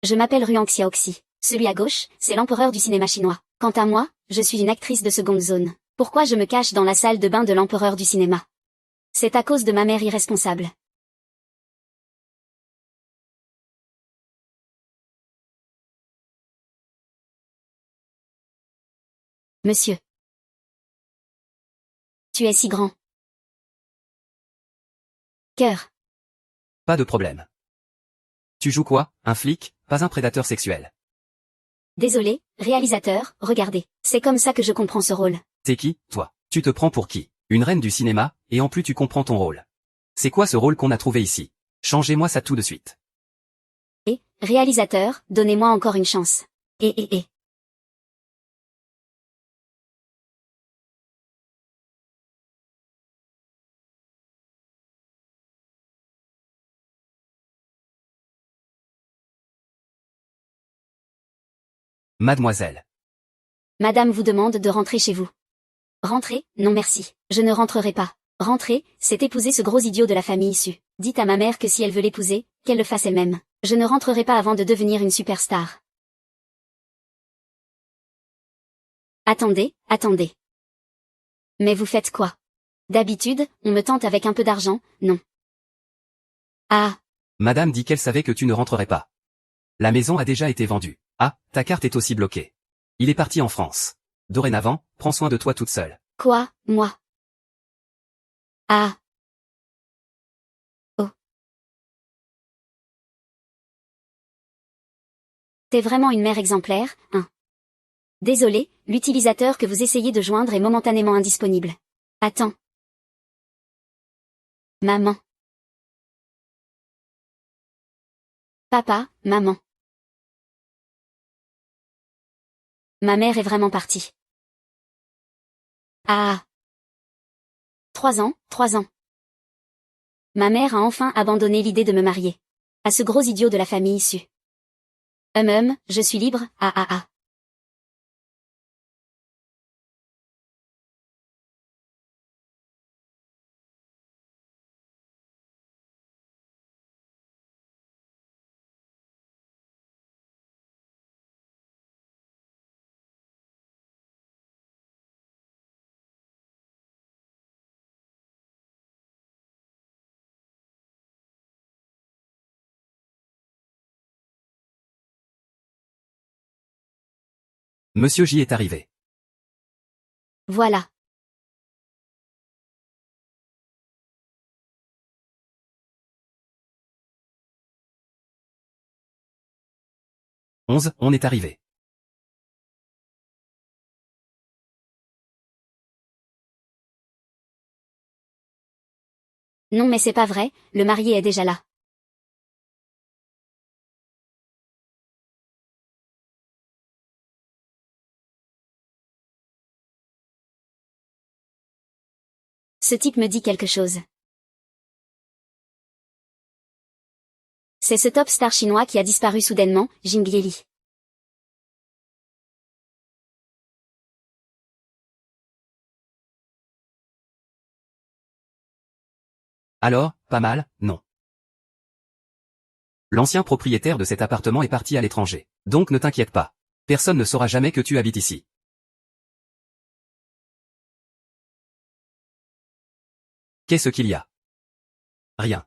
Je m'appelle Ruang Xiaoxi. Celui à gauche, c'est l'empereur du cinéma chinois. Quant à moi, je suis une actrice de seconde zone. Pourquoi je me cache dans la salle de bain de l'empereur du cinéma? C'est à cause de ma mère irresponsable. Monsieur. Tu es si grand. Cœur. Pas de problème. Tu joues quoi, un flic, pas un prédateur sexuel? Désolé, réalisateur, regardez. C'est comme ça que je comprends ce rôle. T'es qui, toi? Tu te prends pour qui? Une reine du cinéma, et en plus tu comprends ton rôle. C'est quoi ce rôle qu'on a trouvé ici? Changez-moi ça tout de suite. Réalisateur, donnez-moi encore une chance. Et. Mademoiselle. Madame vous demande de rentrer chez vous. Rentrer? Non merci. Je ne rentrerai pas. Rentrer, c'est épouser ce gros idiot de la famille issue. Dites à ma mère que si elle veut l'épouser, qu'elle le fasse elle-même. Je ne rentrerai pas avant de devenir une superstar. Attendez. Mais vous faites quoi? D'habitude, on me tente avec un peu d'argent, non. Ah, Madame dit qu'elle savait que tu ne rentrerais pas. La maison a déjà été vendue. Ah, ta carte est aussi bloquée. Il est parti en France. Dorénavant, prends soin de toi toute seule. quoi, moi? Ah. Oh. T'es vraiment une mère exemplaire, hein? Désolé, l'utilisateur que vous essayez de joindre est momentanément indisponible. Attends. Maman. Papa, maman. Ma mère est vraiment partie. Ah. 3 ans. Ma mère a enfin abandonné l'idée de me marier. À ce gros idiot de la famille issue. Je suis libre, ah. Monsieur J est arrivé. Voilà. On est arrivé. Non mais c'est pas vrai, le marié est déjà là. Ce type me dit quelque chose. C'est ce top star chinois qui a disparu soudainement, Jing Lieli. Alors, pas mal, non. L'ancien propriétaire de cet appartement est parti à l'étranger. Donc ne t'inquiète pas. Personne ne saura jamais que tu habites ici. Qu'est-ce qu'il y a? Rien.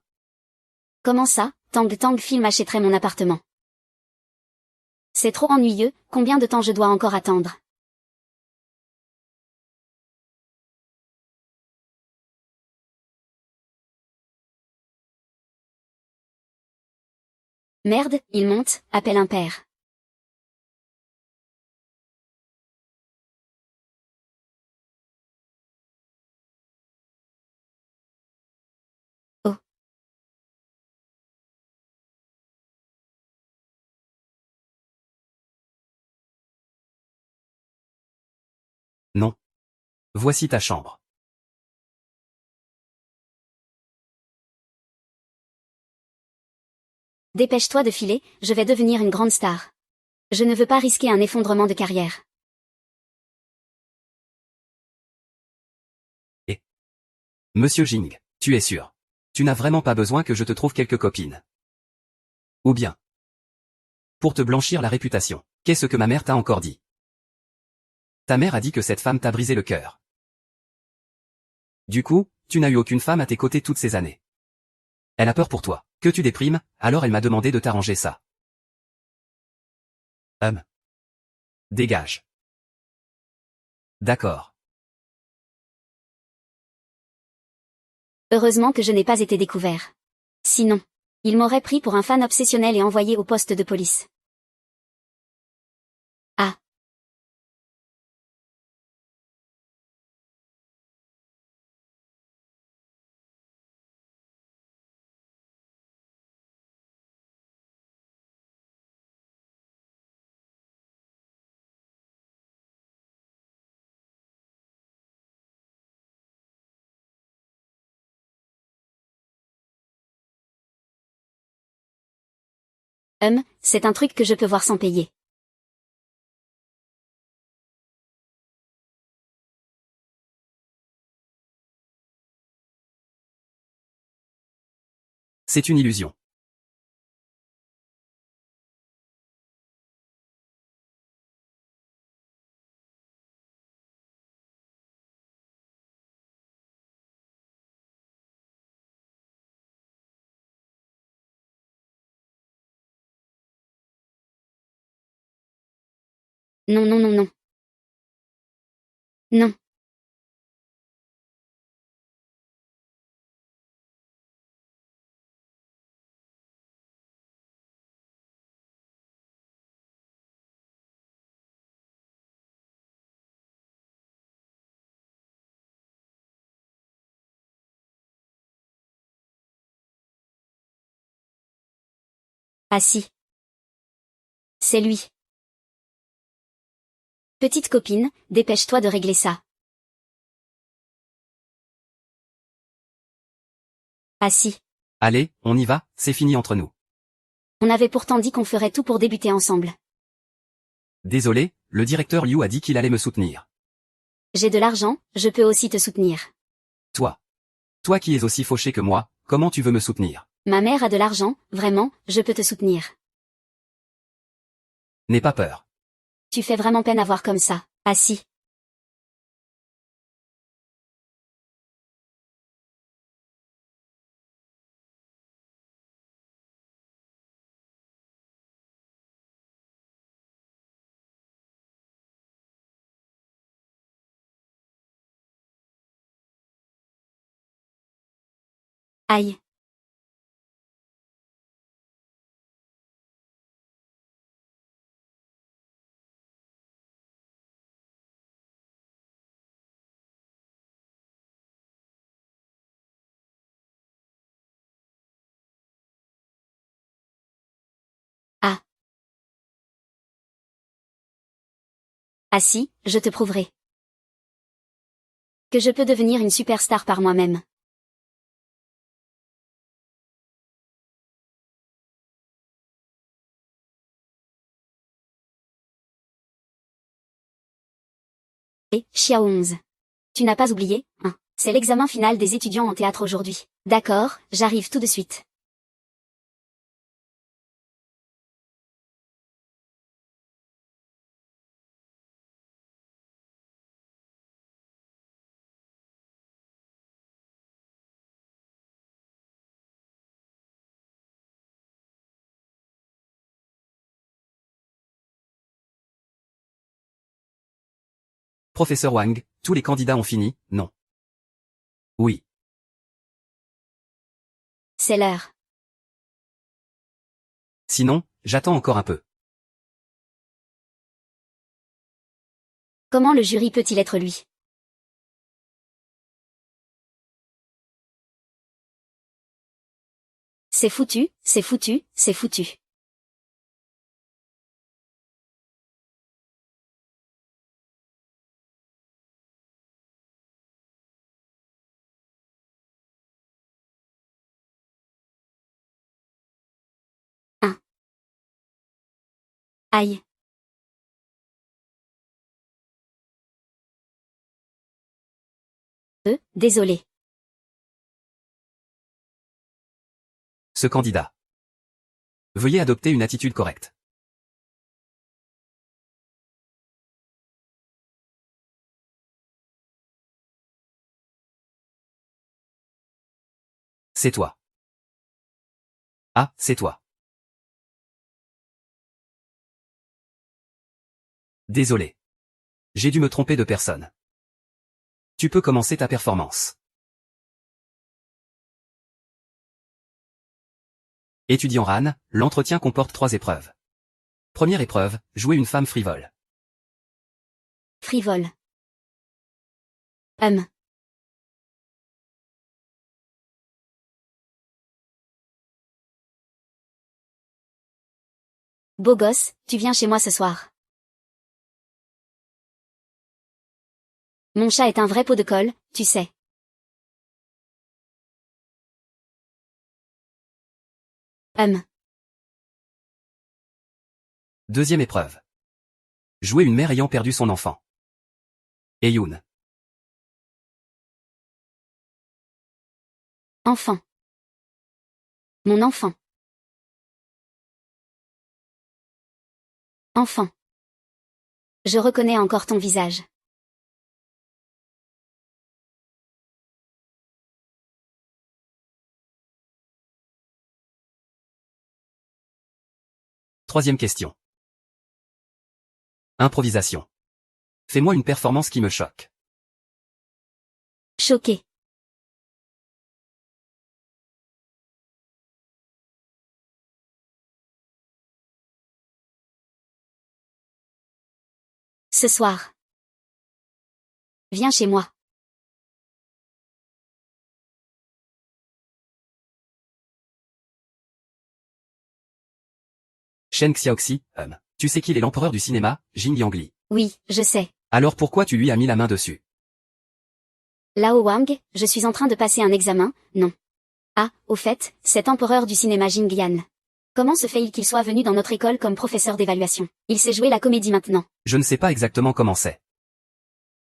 Comment ça, Tang Film achèterait mon appartement? C'est trop ennuyeux, combien de temps je dois encore attendre? Merde, il monte, appelle un père. Oh. Non. Voici ta chambre. Dépêche-toi de filer, je vais devenir une grande star. Je ne veux pas risquer un effondrement de carrière. Monsieur Jing, tu es sûr? Tu n'as vraiment pas besoin que je te trouve quelques copines. Ou bien. Pour te blanchir la réputation. Qu'est-ce que ma mère t'a encore dit? Ta mère a dit que cette femme t'a brisé le cœur. Du coup, tu n'as eu aucune femme à tes côtés toutes ces années. Elle a peur pour toi, que tu déprimes, alors elle m'a demandé de t'arranger ça. Dégage. D'accord. Heureusement que je n'ai pas été découvert. Sinon, il m'aurait pris pour un fan obsessionnel et envoyé au poste de police. Ah. C'est un truc que je peux voir sans payer. C'est une illusion. Non, non, non, non. Non. Ah si. C'est lui. Petite copine, dépêche-toi de régler ça. Ah si. Allez, on y va, c'est fini entre nous. On avait pourtant dit qu'on ferait tout pour débuter ensemble. Désolé, le directeur Liu a dit qu'il allait me soutenir. J'ai de l'argent, je peux aussi te soutenir. Toi. Toi qui es aussi fauché que moi, comment tu veux me soutenir? Ma mère a de l'argent, vraiment, je peux te soutenir. N'aie pas peur. Tu fais vraiment peine à voir comme ça. Ah si. Aïe. Ah. Ah si, je te prouverai. Que je peux devenir une superstar par moi-même. Et, Xiao 11. Tu n'as pas oublié, hein? C'est l'examen final des étudiants en théâtre aujourd'hui. D'accord, j'arrive tout de suite. Professeur Wang, tous les candidats ont fini, non? Oui. C'est l'heure. Sinon, j'attends encore un peu. Comment le jury peut-il être lui? C'est foutu, c'est foutu, c'est foutu. Un. Aïe. Désolé. Ce candidat. Veuillez adopter une attitude correcte. c'est toi. Ah, c'est toi. Désolé. J'ai dû me tromper de personne. Tu peux commencer ta performance. Étudiant Ran, l'entretien comporte 3 épreuves. Première épreuve, jouer une femme frivole. Frivole. Beau gosse, tu viens chez moi ce soir. Mon chat est un vrai pot de colle, tu sais. Deuxième épreuve. Jouer une mère ayant perdu son enfant. Eyoun. Enfant. Mon enfant. Enfant. Je reconnais encore ton visage. Troisième question. Improvisation. Fais-moi une performance qui me choque. Choqué. Ce soir. Viens chez moi. Shen Xiaoxi, tu sais qu'il est l'empereur du cinéma, Jing Yangli. Oui, je sais. Alors pourquoi tu lui as mis la main dessus? Lao Wang, je suis en train de passer un examen, non. Ah, au fait, cet empereur du cinéma Jing Yan. Comment se fait-il qu'il soit venu dans notre école comme professeur d'évaluation? Il sait jouer la comédie maintenant. Je ne sais pas exactement comment c'est.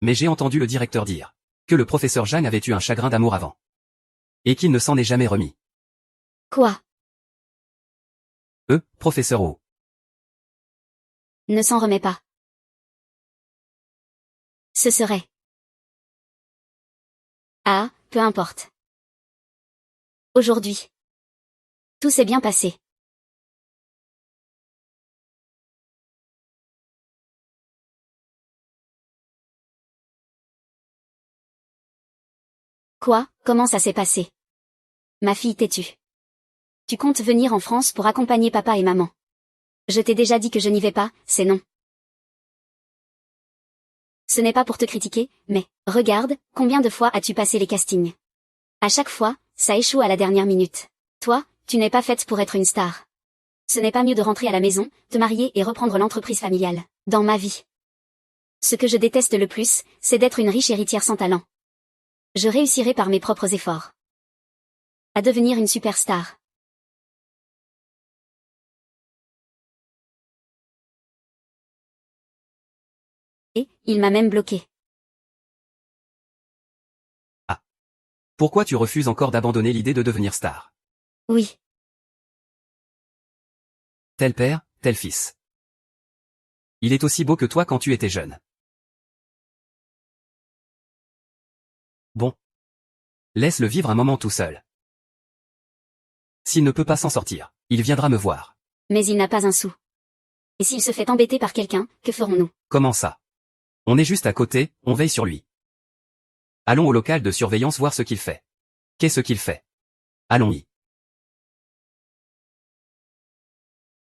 Mais j'ai entendu le directeur dire que le professeur Zhang avait eu un chagrin d'amour avant. Et qu'il ne s'en est jamais remis. Quoi? Professeur O. Ne s'en remet pas. Ce serait. Ah, peu importe. Aujourd'hui. Tout s'est bien passé. Quoi? Comment ça s'est passé? Ma fille têtue. Tu comptes venir en France pour accompagner papa et maman. Je t'ai déjà dit que je n'y vais pas, c'est non. Ce n'est pas pour te critiquer, mais, regarde, combien de fois as-tu passé les castings? À chaque fois, ça échoue à la dernière minute. Toi, tu n'es pas faite pour être une star. Ce n'est pas mieux de rentrer à la maison, te marier et reprendre l'entreprise familiale. Dans ma vie. Ce que je déteste le plus, c'est d'être une riche héritière sans talent. Je réussirai par mes propres efforts. À devenir une superstar. Et, il m'a même bloqué. Ah. Pourquoi tu refuses encore d'abandonner l'idée de devenir star? Oui. Tel père, tel fils. Il est aussi beau que toi quand tu étais jeune. Bon. Laisse-le vivre un moment tout seul. S'il ne peut pas s'en sortir, il viendra me voir. Mais il n'a pas un sou. Et s'il se fait embêter par quelqu'un, que ferons-nous? Comment ça? On est juste à côté, on veille sur lui. Allons au local de surveillance voir ce qu'il fait. Qu'est-ce qu'il fait? Allons-y.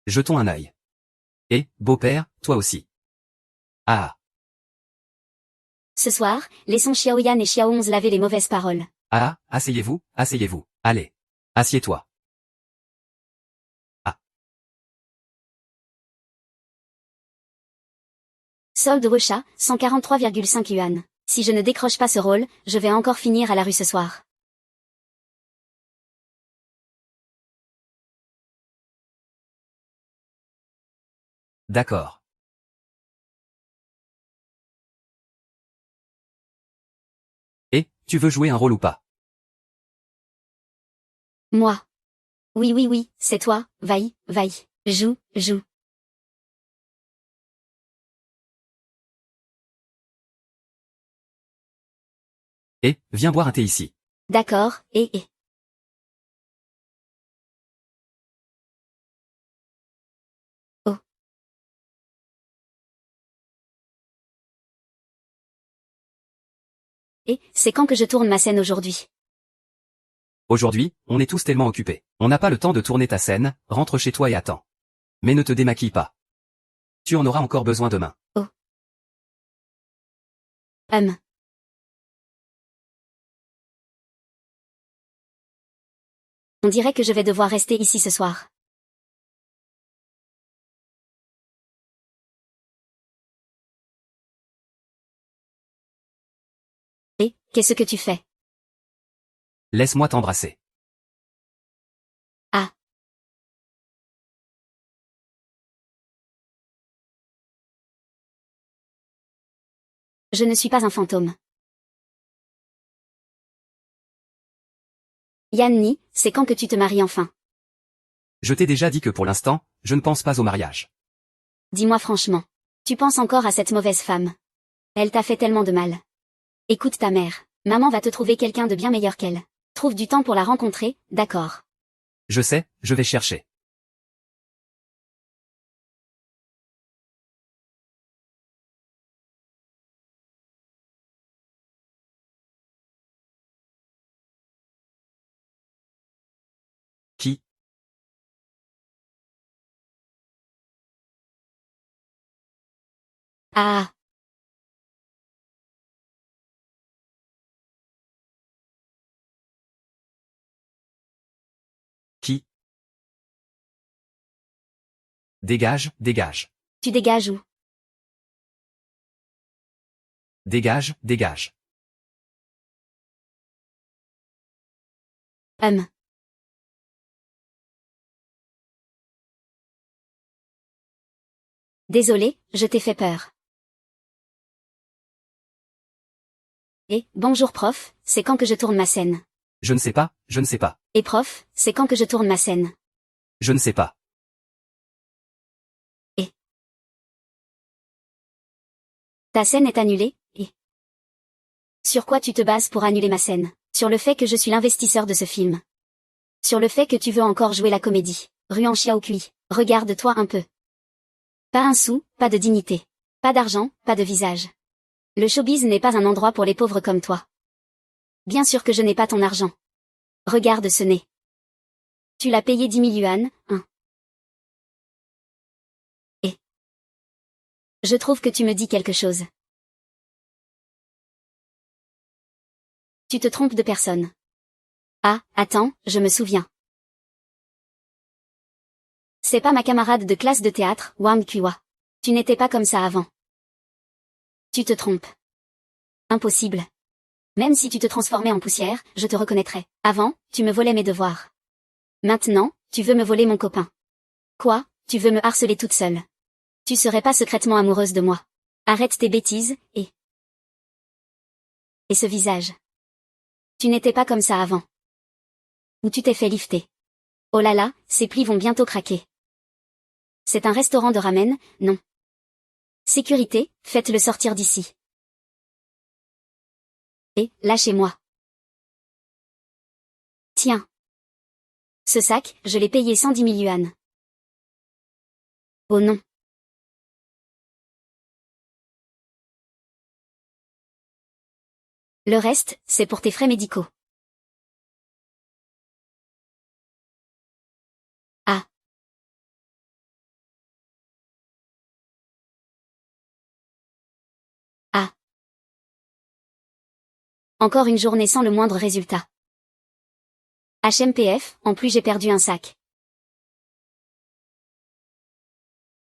Jetons un œil. Et, beau-père, toi aussi. Ah. Ce soir, laissons Xiaoyan et Xiaohong laver les mauvaises paroles. Ah, asseyez-vous, asseyez-vous. Allez. Assieds-toi. Ah. Solde Wecha, 143,5 yuan. Si je ne décroche pas ce rôle, je vais encore finir à la rue ce soir. D'accord. Et, tu veux jouer un rôle ou pas? Moi. Oui oui oui, c'est toi, vaille, vaille. Joue, joue. Et, viens boire un thé ici. D'accord, et. Et, c'est quand que je tourne ma scène aujourd'hui? Aujourd'hui, on est tous tellement occupés. On n'a pas le temps de tourner ta scène, rentre chez toi et attends. Mais ne te démaquille pas. Tu en auras encore besoin demain. Oh. On dirait que je vais devoir rester ici ce soir. Et, qu'est-ce que tu fais? Laisse-moi t'embrasser. Ah. Je ne suis pas un fantôme. Yanni, c'est quand que tu te maries enfin? Je t'ai déjà dit que pour l'instant, je ne pense pas au mariage. Dis-moi franchement. Tu penses encore à cette mauvaise femme? Elle t'a fait tellement de mal. Écoute ta mère. Maman va te trouver quelqu'un de bien meilleur qu'elle. Trouve du temps pour la rencontrer, d'accord? Je sais, je vais chercher. Qui? Ah. Qui? Dégage, dégage. Tu dégages où? Dégage, dégage. Désolé, je t'ai fait peur. Et, bonjour prof, c'est quand que je tourne ma scène? Je ne sais pas, je ne sais pas. Et prof, c'est quand que je tourne ma scène? Je ne sais pas. Ta scène est annulée, et... Sur quoi tu te bases pour annuler ma scène? Sur le fait que je suis l'investisseur de ce film. Sur le fait que tu veux encore jouer la comédie. Ruan Xiaoqui, regarde-toi un peu. Pas un sou, pas de dignité. Pas d'argent, pas de visage. Le showbiz n'est pas un endroit pour les pauvres comme toi. Bien sûr que je n'ai pas ton argent. Regarde ce nez. Tu l'as payé 10 000 yuan, hein. Et... Je trouve que tu me dis quelque chose. Tu te trompes de personne. Ah, attends, je me souviens. C'est pas ma camarade de classe de théâtre, Wang Kuwa. Tu n'étais pas comme ça avant. Tu te trompes. Impossible. Même si tu te transformais en poussière, je te reconnaîtrais. Avant, tu me volais mes devoirs. Maintenant, tu veux me voler mon copain. Quoi, tu veux me harceler toute seule. Tu serais pas secrètement amoureuse de moi. Arrête tes bêtises, et ce visage. Tu n'étais pas comme ça avant. Ou tu t'es fait lifter. Oh là là, ces plis vont bientôt craquer. C'est un restaurant de ramen, non. Sécurité, faites-le sortir d'ici. Et, lâchez-moi. Tiens. Ce sac, je l'ai payé 110 000 yuan. Oh non. Le reste, c'est pour tes frais médicaux. Ah. Ah. Encore une journée sans le moindre résultat. HMPF, en plus j'ai perdu un sac.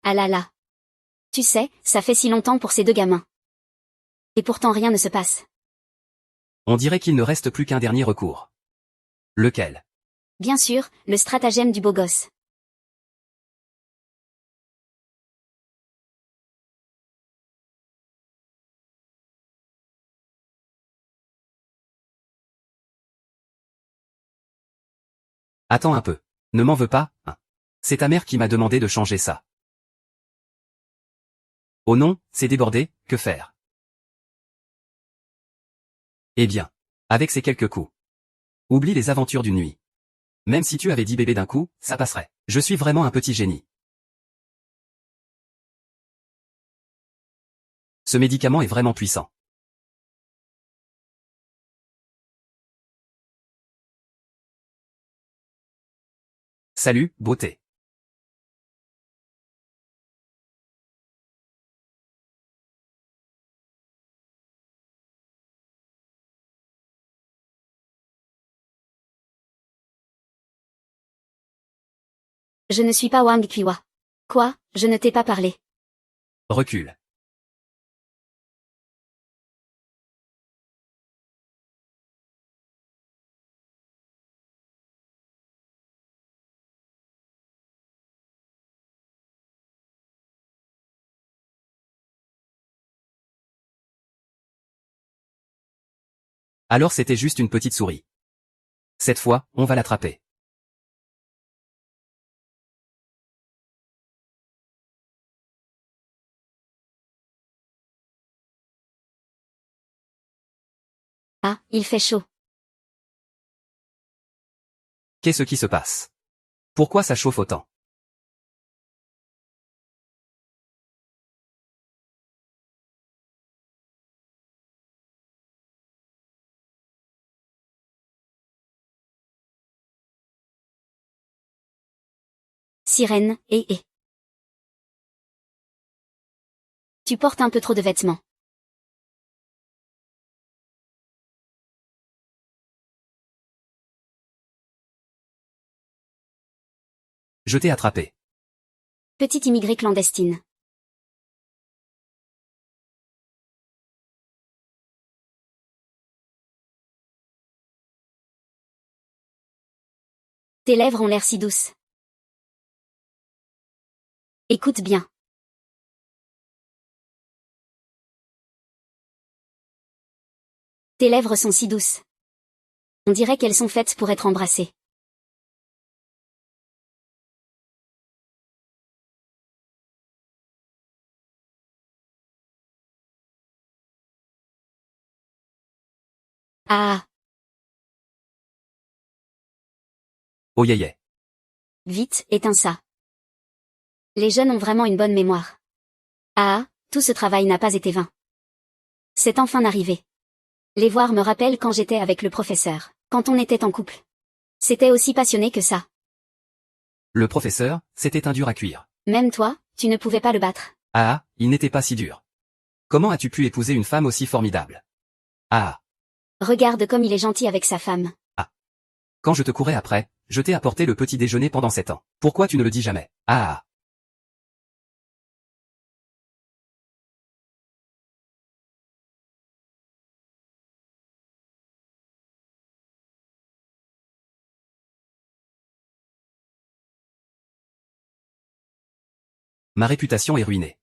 Ah là là. Tu sais, ça fait si longtemps pour ces deux gamins. Et pourtant rien ne se passe. On dirait qu'il ne reste plus qu'un dernier recours. Lequel? Bien sûr, le stratagème du beau gosse. Attends un peu. Ne m'en veux pas, hein. C'est ta mère qui m'a demandé de changer ça. Oh non, c'est débordé, que faire? Eh bien. Avec ces quelques coups. Oublie les aventures d'une nuit. Même si tu avais 10 bébés d'un coup, ça passerait. Je suis vraiment un petit génie. Ce médicament est vraiment puissant. Salut, beauté. Je ne suis pas Wang Qiwa. Quoi, je ne t'ai pas parlé. Recule. Alors c'était juste une petite souris. Cette fois, on va l'attraper. Ah, il fait chaud. Qu'est-ce qui se passe? Pourquoi ça chauffe autant? Sirène, et. Tu portes un peu trop de vêtements. Je t'ai attrapé. Petite immigrée clandestine. Tes lèvres ont l'air si douces. Écoute bien. Tes lèvres sont si douces. On dirait qu'elles sont faites pour être embrassées. Ah, Oh yeah yeah. vite, éteins ça. Les jeunes ont vraiment une bonne mémoire. Ah, tout ce travail n'a pas été vain. C'est enfin arrivé. Les voir me rappellent quand j'étais avec le professeur, quand on était en couple. C'était aussi passionné que ça. Le professeur, c'était un dur à cuire. Même toi, tu ne pouvais pas le battre. Ah, il n'était pas si dur. Comment as-tu pu épouser une femme aussi formidable? Ah, Regarde comme il est gentil avec sa femme. ah. Quand je te courais après, je t'ai apporté le petit déjeuner pendant 7 ans. Pourquoi tu ne le dis jamais? Ah. Ma réputation est ruinée.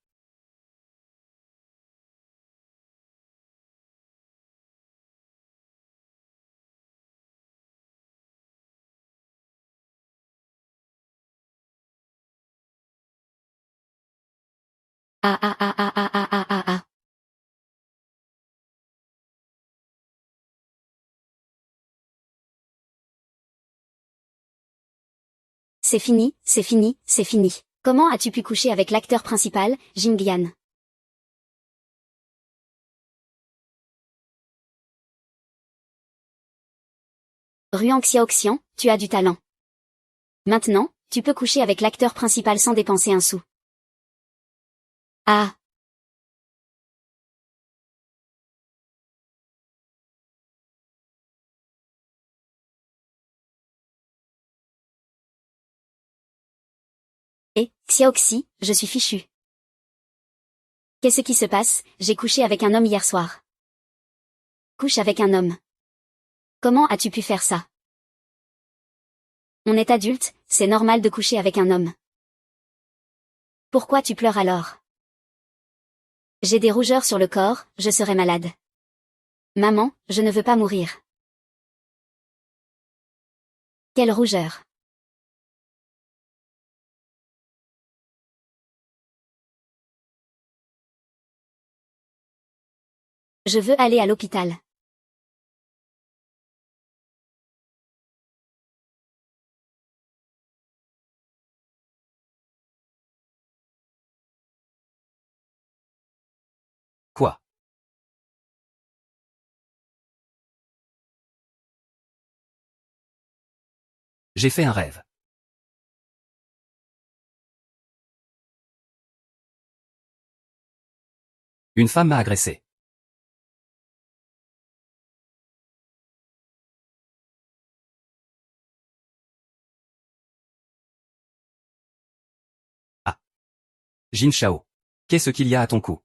Ah ah ah ah ah ah ah ah ah. C'est fini, c'est fini, c'est fini. Comment as-tu pu coucher avec l'acteur principal, Jin Gyan? Ruang Xiaoxian, tu as du talent. Maintenant, tu peux coucher avec l'acteur principal sans dépenser un sou. Ah, Xiaoxi, je suis fichu. Qu'est-ce qui se passe? J'ai couché avec un homme hier soir. Couche avec un homme. Comment as-tu pu faire ça? On est adulte, c'est normal de coucher avec un homme. Pourquoi tu pleures alors? J'ai des rougeurs sur le corps, je serai malade. Maman, je ne veux pas mourir. Quelle rougeur. Je veux aller à l'hôpital. Quoi? J'ai fait un rêve. Une femme m'a agressé. Ah. Jin Chao. Qu'est-ce qu'il y a à ton cou?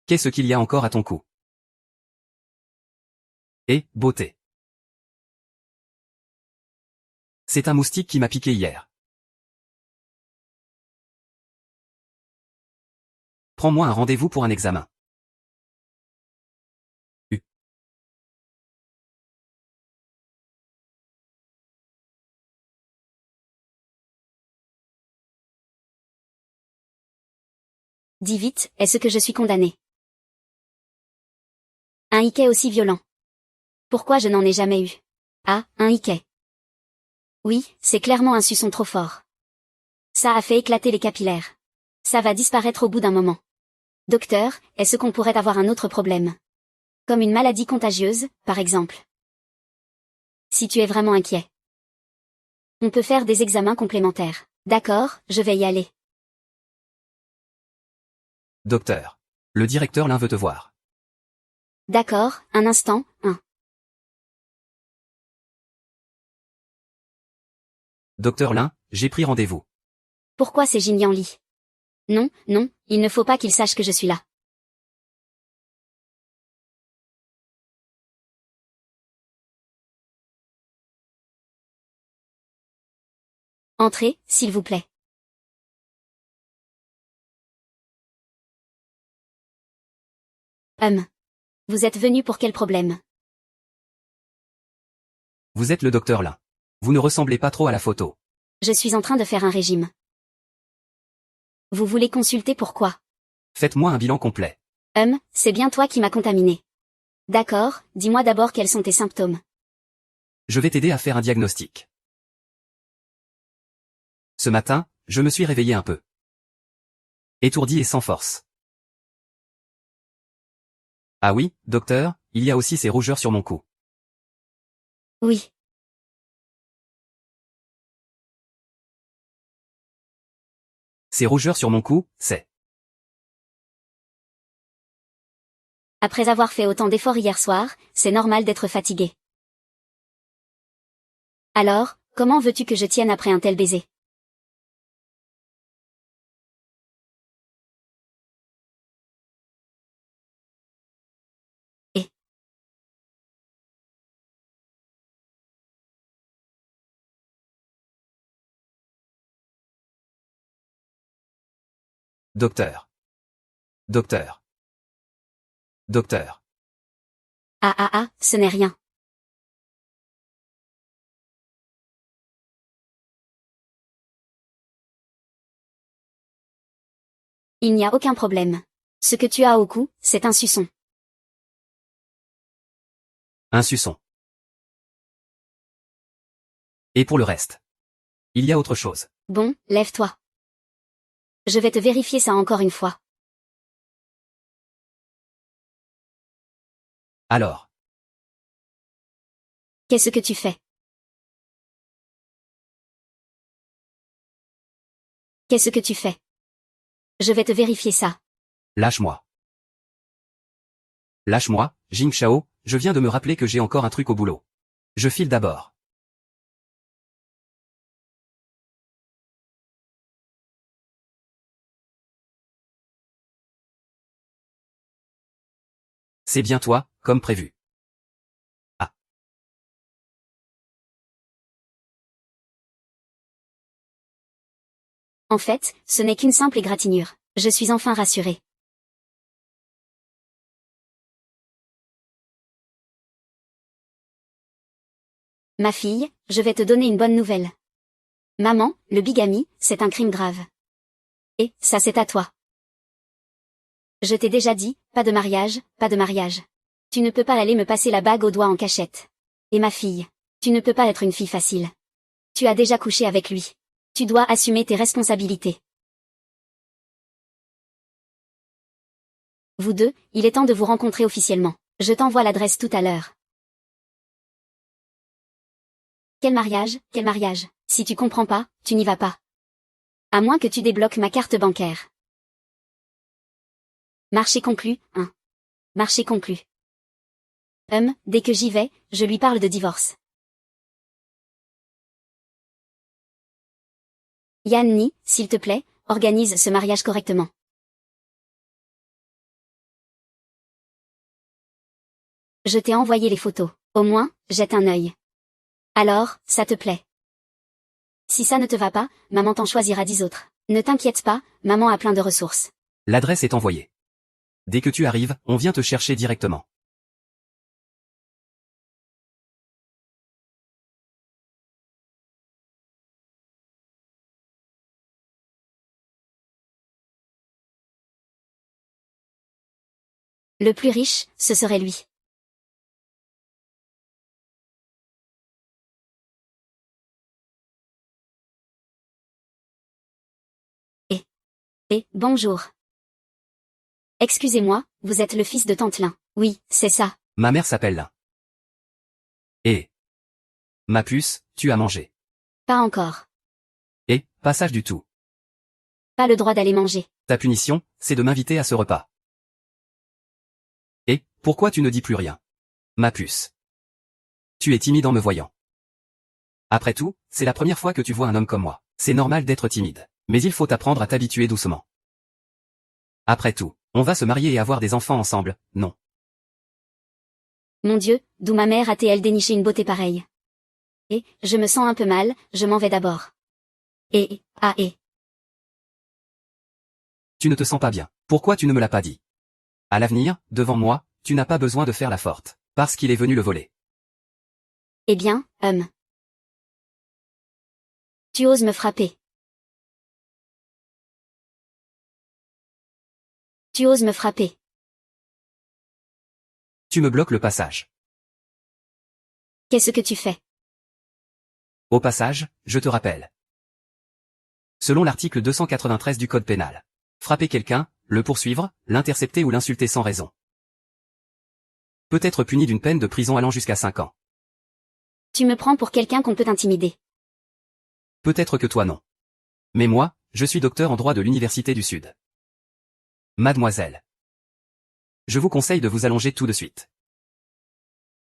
Qu'est-ce qu'il y a encore à ton cou? Eh, beauté. C'est un moustique qui m'a piqué hier. Prends-moi un rendez-vous pour un examen. U. Dis vite, est-ce que je suis condamné? Un hickey aussi violent. Pourquoi je n'en ai jamais eu? Ah, un hickey. Oui, c'est clairement un suçon trop fort. Ça a fait éclater les capillaires. Ça va disparaître au bout d'un moment. Docteur, est-ce qu'on pourrait avoir un autre problème? Comme une maladie contagieuse, par exemple. Si tu es vraiment inquiet. On peut faire des examens complémentaires. D'accord, je vais y aller. Docteur. Le directeur Lin veut te voir. D'accord, un instant, Docteur Lin, j'ai pris rendez-vous. Pourquoi c'est Jin Yanli? Non, non, il ne faut pas qu'il sache que je suis là. Entrez, s'il vous plaît. Vous êtes venu pour quel problème? Vous êtes le docteur Lin. Vous ne ressemblez pas trop à la photo. Je suis en train de faire un régime. Vous voulez consulter pourquoi? Faites-moi un bilan complet. C'est bien toi qui m'as contaminé. D'accord, dis-moi d'abord quels sont tes symptômes. Je vais t'aider à faire un diagnostic. Ce matin, je me suis réveillé un peu. Étourdi et sans force. Ah oui, docteur, il y a aussi ces rougeurs sur mon cou. Oui. Ces rougeurs sur mon cou, c'est... Après avoir fait autant d'efforts hier soir, c'est normal d'être fatigué. Alors, comment veux-tu que je tienne après un tel baiser? Et... Docteur. Docteur. Docteur. Ah, ce n'est rien. Il n'y a aucun problème. Ce que tu as au cou, c'est un suçon. Un suçon. Et pour le reste. Il y a autre chose. Bon, lève-toi. Je vais te vérifier ça encore une fois. Alors. Qu'est-ce que tu fais? Qu'est-ce que tu fais? Je vais te vérifier ça. Lâche-moi. Lâche-moi, Jing Chao, je viens de me rappeler que j'ai encore un truc au boulot. Je file d'abord. C'est bien toi, comme prévu. Ah. En fait, ce n'est qu'une simple égratignure. Je suis enfin rassurée. Ma fille, je vais te donner une bonne nouvelle. Maman, le bigamie, c'est un crime grave. Et, ça c'est à toi. Je t'ai déjà dit, pas de mariage, pas de mariage. Tu ne peux pas aller me passer la bague au doigt en cachette. Et ma fille, tu ne peux pas être une fille facile. Tu as déjà couché avec lui. Tu dois assumer tes responsabilités. Vous deux, il est temps de vous rencontrer officiellement. Je t'envoie l'adresse tout à l'heure. Quel mariage? Si tu comprends pas, tu n'y vas pas. À moins que tu débloques ma carte bancaire. Marché conclu, 1. Marché conclu. Dès que j'y vais, je lui parle de divorce. Yanni, s'il te plaît, organise ce mariage correctement. Je t'ai envoyé les photos. Au moins, jette un œil. Alors, ça te plaît. Si ça ne te va pas, maman t'en choisira 10 autres. Ne t'inquiète pas, maman a plein de ressources. L'adresse est envoyée. Dès que tu arrives, on vient te chercher directement. Le plus riche, ce serait lui. Bonjour. Excusez-moi, vous êtes le fils de tante Lin. Oui, c'est ça. Ma mère s'appelle Lin. Et ma puce, tu as mangé. Pas encore. Et, passage du tout. Pas le droit d'aller manger. Ta punition, c'est de m'inviter à ce repas. Et, pourquoi tu ne dis plus rien? Ma puce. Tu es timide en me voyant. Après tout, c'est la première fois que tu vois un homme comme moi. C'est normal d'être timide. Mais il faut apprendre à t'habituer doucement. Après tout, on va se marier et avoir des enfants ensemble, non? Mon Dieu, d'où ma mère a-t-elle déniché une beauté pareille? Et, je me sens un peu mal, je m'en vais d'abord. Et. Tu ne te sens pas bien. Pourquoi tu ne me l'as pas dit? À l'avenir, devant moi, tu n'as pas besoin de faire la forte, parce qu'il est venu le voler. Eh bien, Tu oses me frapper. Tu oses me frapper. Tu me bloques le passage. Qu'est-ce que tu fais? Au passage, je te rappelle. Selon l'article 293 du Code pénal. Frapper quelqu'un, le poursuivre, l'intercepter ou l'insulter sans raison. Peut être puni d'une peine de prison allant jusqu'à 5 ans. Tu me prends pour quelqu'un qu'on peut intimider. Peut-être que toi non. Mais moi, je suis docteur en droit de l'Université du Sud. Mademoiselle. Je vous conseille de vous allonger tout de suite.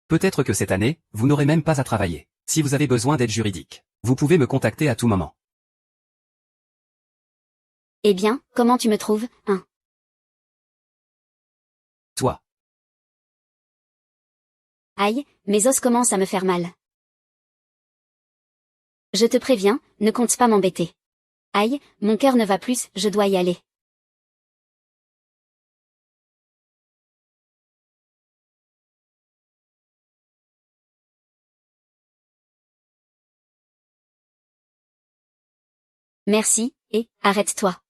Peut-être que cette année, vous n'aurez même pas à travailler. Si vous avez besoin d'aide juridique, vous pouvez me contacter à tout moment. Eh bien, comment tu me trouves, Toi. Aïe, mes os commencent à me faire mal. Je te préviens, ne compte pas m'embêter. Aïe, mon cœur ne va plus, je dois y aller. Merci, et, arrête-toi.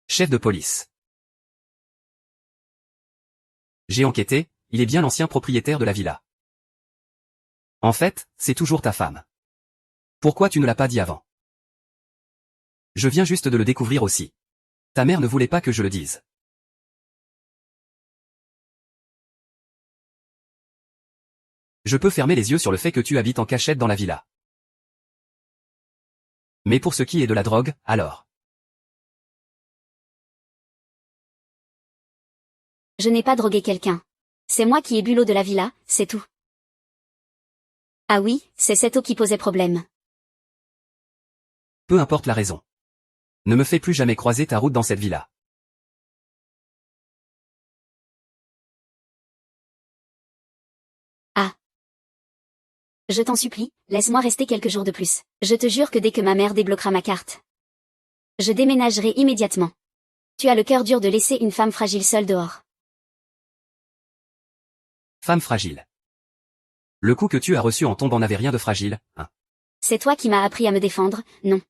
Chef de police. J'ai enquêté, il est bien l'ancien propriétaire de la villa. En fait, c'est toujours ta femme. Pourquoi tu ne l'as pas dit avant? Je viens juste de le découvrir aussi. Ta mère ne voulait pas que je le dise. Je peux fermer les yeux sur le fait que tu habites en cachette dans la villa. Mais pour ce qui est de la drogue, alors. Je n'ai pas drogué quelqu'un. C'est moi qui ai bu l'eau de la villa, c'est tout. Ah oui, c'est cette eau qui posait problème. Peu importe la raison. Ne me fais plus jamais croiser ta route dans cette villa. Ah. Je t'en supplie, laisse-moi rester quelques jours de plus. Je te jure que dès que ma mère débloquera ma carte, je déménagerai immédiatement. Tu as le cœur dur de laisser une femme fragile seule dehors. Femme fragile. Le coup que tu as reçu en tombant n'avait rien de fragile, hein. C'est toi qui m'as appris à me défendre, non?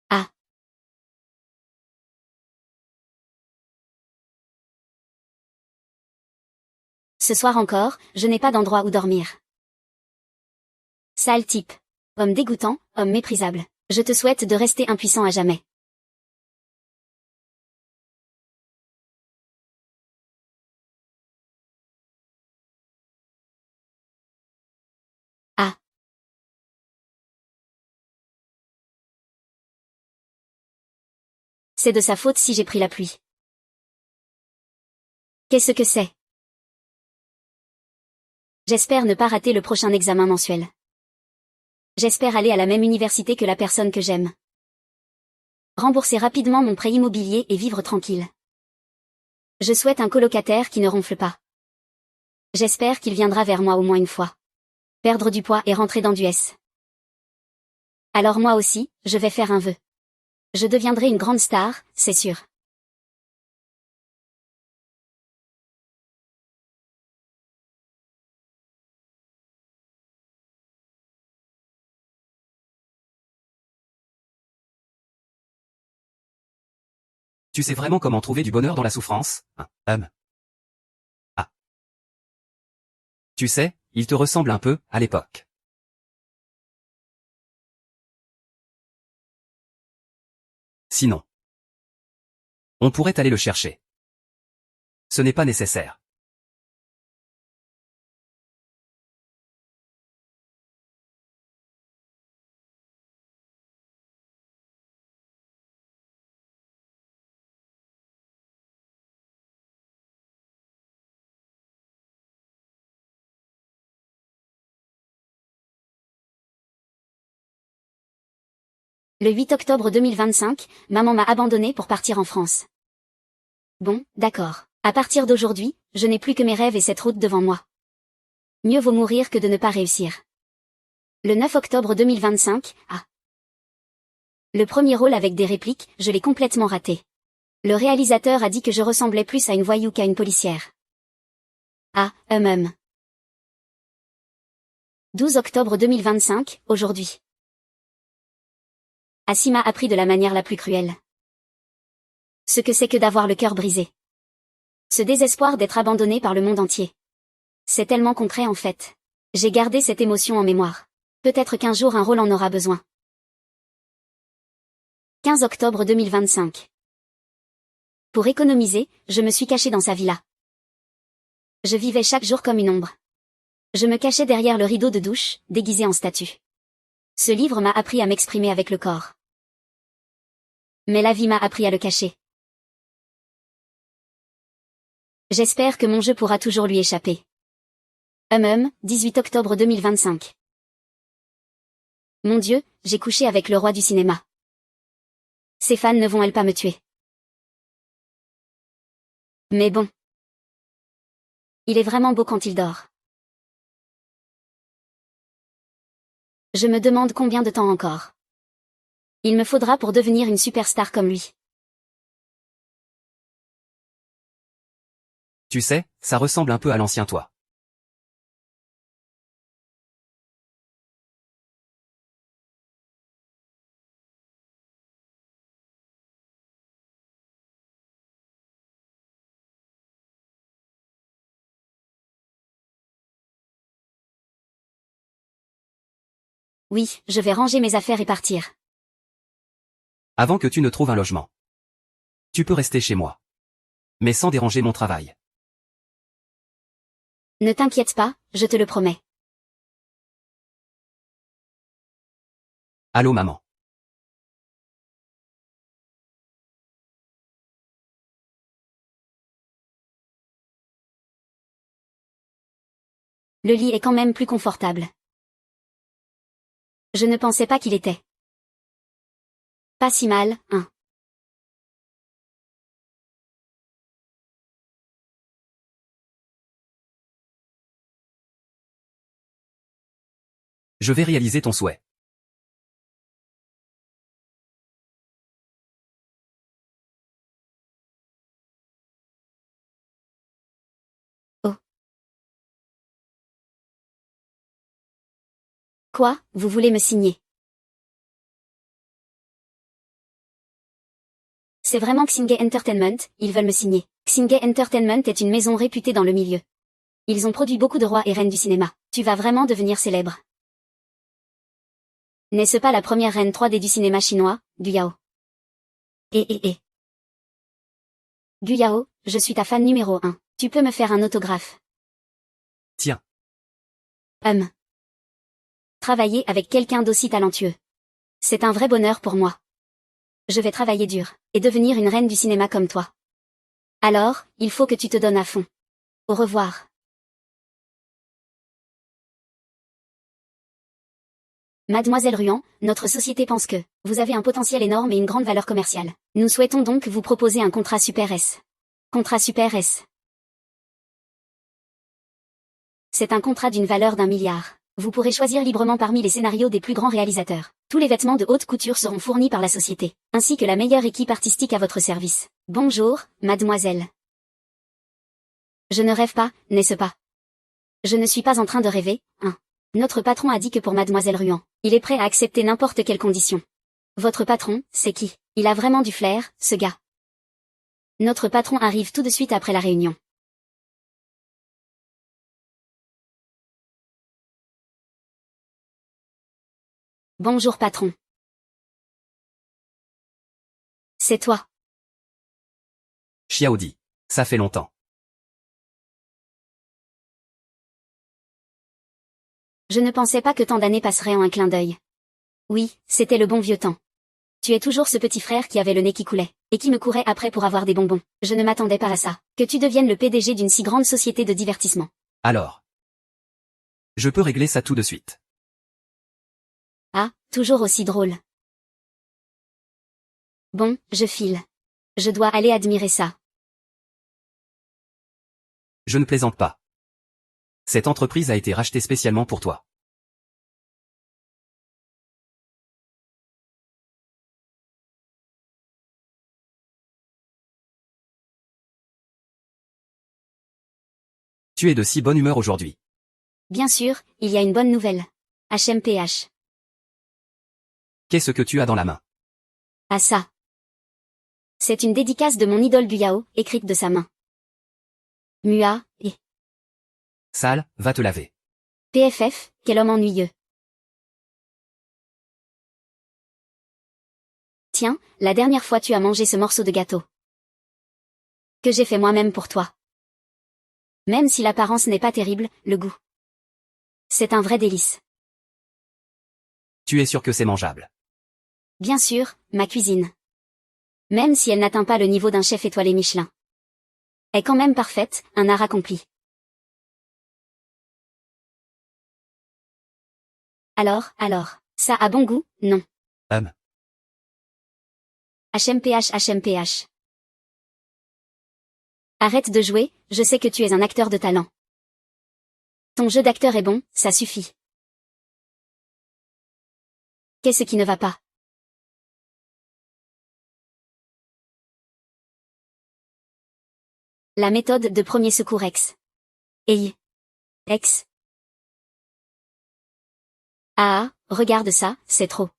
Ah. Ce soir encore, je n'ai pas d'endroit où dormir. Sale type. Homme dégoûtant, homme méprisable. Je te souhaite de rester impuissant à jamais. C'est de sa faute si j'ai pris la pluie. Qu'est-ce que c'est? J'espère ne pas rater le prochain examen mensuel. J'espère aller à la même université que la personne que j'aime. Rembourser rapidement mon prêt immobilier et vivre tranquille. Je souhaite un colocataire qui ne ronfle pas. J'espère qu'il viendra vers moi au moins une fois. Perdre du poids et rentrer dans du S. Alors moi aussi, je vais faire un vœu. Je deviendrai une grande star, c'est sûr. Tu sais vraiment comment trouver du bonheur dans la souffrance, hein? Ah. Tu sais, il te ressemble un peu, à l'époque. Sinon, on pourrait aller le chercher. Ce n'est pas nécessaire. Le 8 octobre 2025, maman m'a abandonné pour partir en France. Bon, d'accord. À partir d'aujourd'hui, je n'ai plus que mes rêves et cette route devant moi. Mieux vaut mourir que de ne pas réussir. Le 9 octobre 2025, le premier rôle avec des répliques, je l'ai complètement raté. Le réalisateur a dit que je ressemblais plus à une voyou qu'à une policière. 12 octobre 2025, aujourd'hui. Assis m'a appris de la manière la plus cruelle. Ce que c'est que d'avoir le cœur brisé. Ce désespoir d'être abandonné par le monde entier. C'est tellement concret en fait. J'ai gardé cette émotion en mémoire. Peut-être qu'un jour un rôle en aura besoin. 15 octobre 2025. Pour économiser, je me suis cachée dans sa villa. Je vivais chaque jour comme une ombre. Je me cachais derrière le rideau de douche, déguisée en statue. Ce livre m'a appris à m'exprimer avec le corps. Mais la vie m'a appris à le cacher. J'espère que mon jeu pourra toujours lui échapper. 18 octobre 2025. Mon Dieu, j'ai couché avec le roi du cinéma. Ces fans ne vont-elles pas me tuer? Mais bon. Il est vraiment beau quand il dort. Je me demande combien de temps encore. Il me faudra pour devenir une superstar comme lui. Tu sais, ça ressemble un peu à l'ancien toi. Oui, je vais ranger mes affaires et partir. Avant que tu ne trouves un logement. Tu peux rester chez moi. Mais sans déranger mon travail. Ne t'inquiète pas, je te le promets. Allô maman. Le lit est quand même plus confortable. Je ne pensais pas qu'il était. Pas si mal, hein. Je vais réaliser ton souhait. Oh. Quoi, vous voulez me signer? C'est vraiment Xingay Entertainment, ils veulent me signer. Xingay Entertainment est une maison réputée dans le milieu. Ils ont produit beaucoup de rois et reines du cinéma. Tu vas vraiment devenir célèbre. N'est-ce pas la première reine 3D du cinéma chinois, Gu Yao? Gu Yao, je suis ta fan numéro 1. Tu peux me faire un autographe? Tiens. Travailler avec quelqu'un d'aussi talentueux. C'est un vrai bonheur pour moi. Je vais travailler dur, et devenir une reine du cinéma comme toi. Alors, il faut que tu te donnes à fond. Au revoir. Mademoiselle Ruan, notre société pense que vous avez un potentiel énorme et une grande valeur commerciale. Nous souhaitons donc vous proposer un contrat Super S. Contrat Super S. C'est un contrat d'une valeur d'1 milliard. Vous pourrez choisir librement parmi les scénarios des plus grands réalisateurs. Tous les vêtements de haute couture seront fournis par la société, ainsi que la meilleure équipe artistique à votre service. Bonjour, mademoiselle. Je ne rêve pas, n'est-ce pas? Je ne suis pas en train de rêver, hein. Notre patron a dit que pour mademoiselle Ruan, il est prêt à accepter n'importe quelle condition. Votre patron, c'est qui? Il a vraiment du flair, ce gars. Notre patron arrive tout de suite après la réunion. Bonjour patron. C'est toi. Xiaodi. Ça fait longtemps. Je ne pensais pas que tant d'années passeraient en un clin d'œil. Oui, c'était le bon vieux temps. Tu es toujours ce petit frère qui avait le nez qui coulait, et qui me courait après pour avoir des bonbons. Je ne m'attendais pas à ça, que tu deviennes le PDG d'une si grande société de divertissement. Alors. Je peux régler ça tout de suite. Ah, toujours aussi drôle. Bon, je file. Je dois aller admirer ça. Je ne plaisante pas. Cette entreprise a été rachetée spécialement pour toi. Tu es de si bonne humeur aujourd'hui. Bien sûr, il y a une bonne nouvelle. HMPH. Qu'est-ce que tu as dans la main? Ah ça. C'est une dédicace de mon idole Buyao, écrite de sa main. Mua, et Sale, va te laver. PFF, quel homme ennuyeux. Tiens, la dernière fois tu as mangé ce morceau de gâteau. Que j'ai fait moi-même pour toi. Même si l'apparence n'est pas terrible, le goût. C'est un vrai délice. Tu es sûr que c'est mangeable? Bien sûr, ma cuisine. Même si elle n'atteint pas le niveau d'un chef étoilé Michelin. Est quand même parfaite, un art accompli. Alors, ça a bon goût, non? HMPH, HMPH. Arrête de jouer, je sais que tu es un acteur de talent. Ton jeu d'acteur est bon, ça suffit. Qu'est-ce qui ne va pas? La méthode de premier secours ex. Hey. Ex. Ah, regarde ça, c'est trop.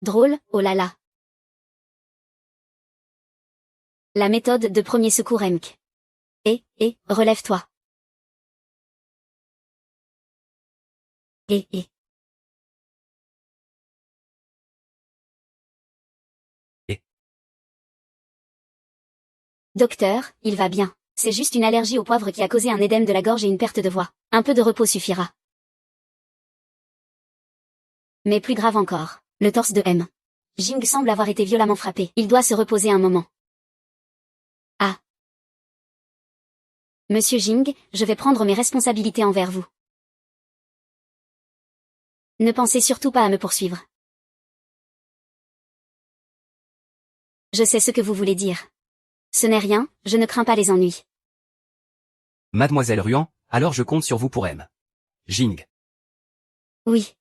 Drôle, oh là là. La méthode de premier secours EMC. Relève-toi. Et. Docteur, il va bien. C'est juste une allergie au poivre qui a causé un édème de la gorge et une perte de voix. Un peu de repos suffira. Mais plus grave encore, le torse de M. Jing semble avoir été violemment frappé. Il doit se reposer un moment. Ah. Monsieur Jing, je vais prendre mes responsabilités envers vous. Ne pensez surtout pas à me poursuivre. Je sais ce que vous voulez dire. Ce n'est rien, je ne crains pas les ennuis. Mademoiselle Ruan, alors je compte sur vous pour M. Jing. Oui.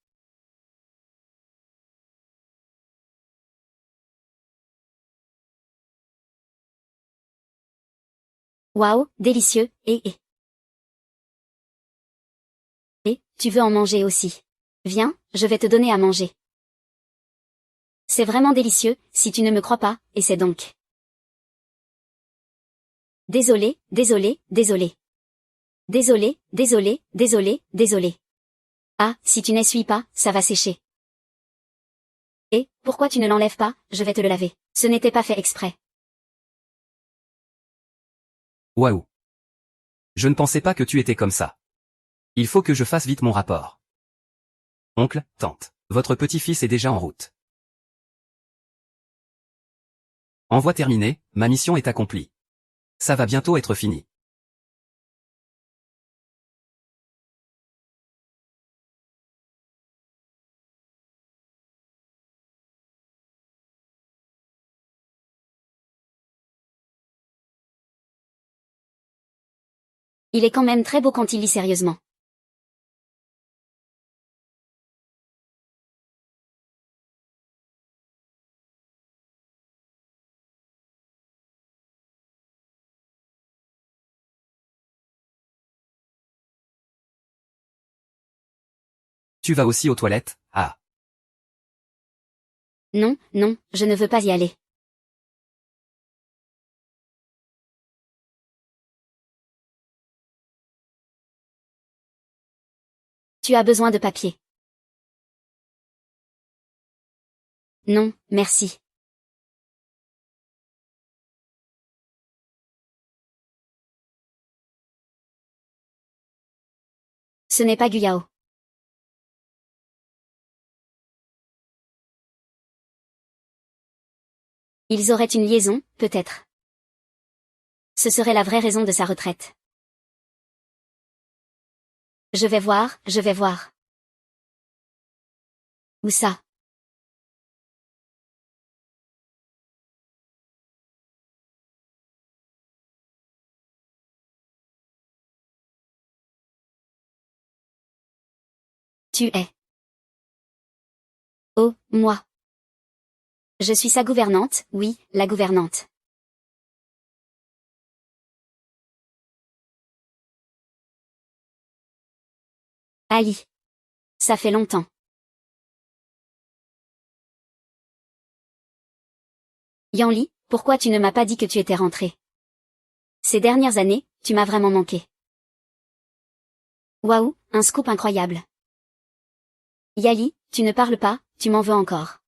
Waouh, délicieux, et. Et, tu veux en manger aussi. Viens, je vais te donner à manger. C'est vraiment délicieux, si tu ne me crois pas, et c'est donc. Désolé. Ah, si tu n'essuies pas, ça va sécher. Et, pourquoi tu ne l'enlèves pas, je vais te le laver. Ce n'était pas fait exprès. Waouh. Je ne pensais pas que tu étais comme ça. Il faut que je fasse vite mon rapport. Oncle, tante. Votre petit-fils est déjà en route. Envoi terminé, ma mission est accomplie. Ça va bientôt être fini. Il est quand même très beau quand il lit sérieusement. Tu vas aussi aux toilettes? Ah. Non, non, je ne veux pas y aller. Tu as besoin de papier. Non, merci. Ce n'est pas Guyao. Ils auraient une liaison, peut-être. Ce serait la vraie raison de sa retraite. Je vais voir, je vais voir. Où ça? Tu es. Oh, moi. Je suis sa gouvernante, oui, la gouvernante. Ali. Ça fait longtemps. Yanli, pourquoi tu ne m'as pas dit que tu étais rentré? Ces dernières années, tu m'as vraiment manqué. Waouh, un scoop incroyable. Yali, tu ne parles pas, tu m'en veux encore.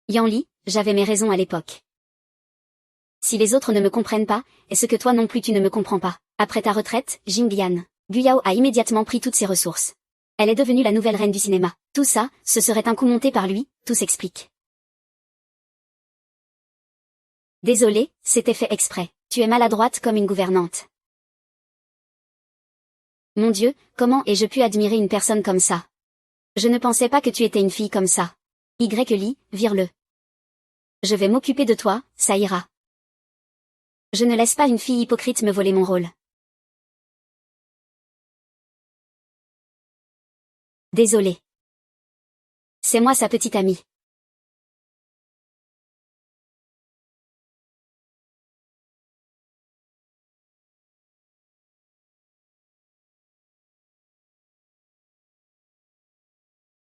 Yanli, j'avais mes raisons à l'époque. Si les autres ne me comprennent pas, est-ce que toi non plus tu ne me comprends pas? Après ta retraite, Jinglian, Guyao a immédiatement pris toutes ses ressources. Elle est devenue la nouvelle reine du cinéma. Tout ça, ce serait un coup monté par lui, tout s'explique. Désolé, c'était fait exprès. Tu es maladroite comme une gouvernante. Mon Dieu, comment ai-je pu admirer une personne comme ça? Je ne pensais pas que tu étais une fille comme ça. Y-Li, vire-le. Je vais m'occuper de toi, ça ira. Je ne laisse pas une fille hypocrite me voler mon rôle. Désolé. C'est moi sa petite amie.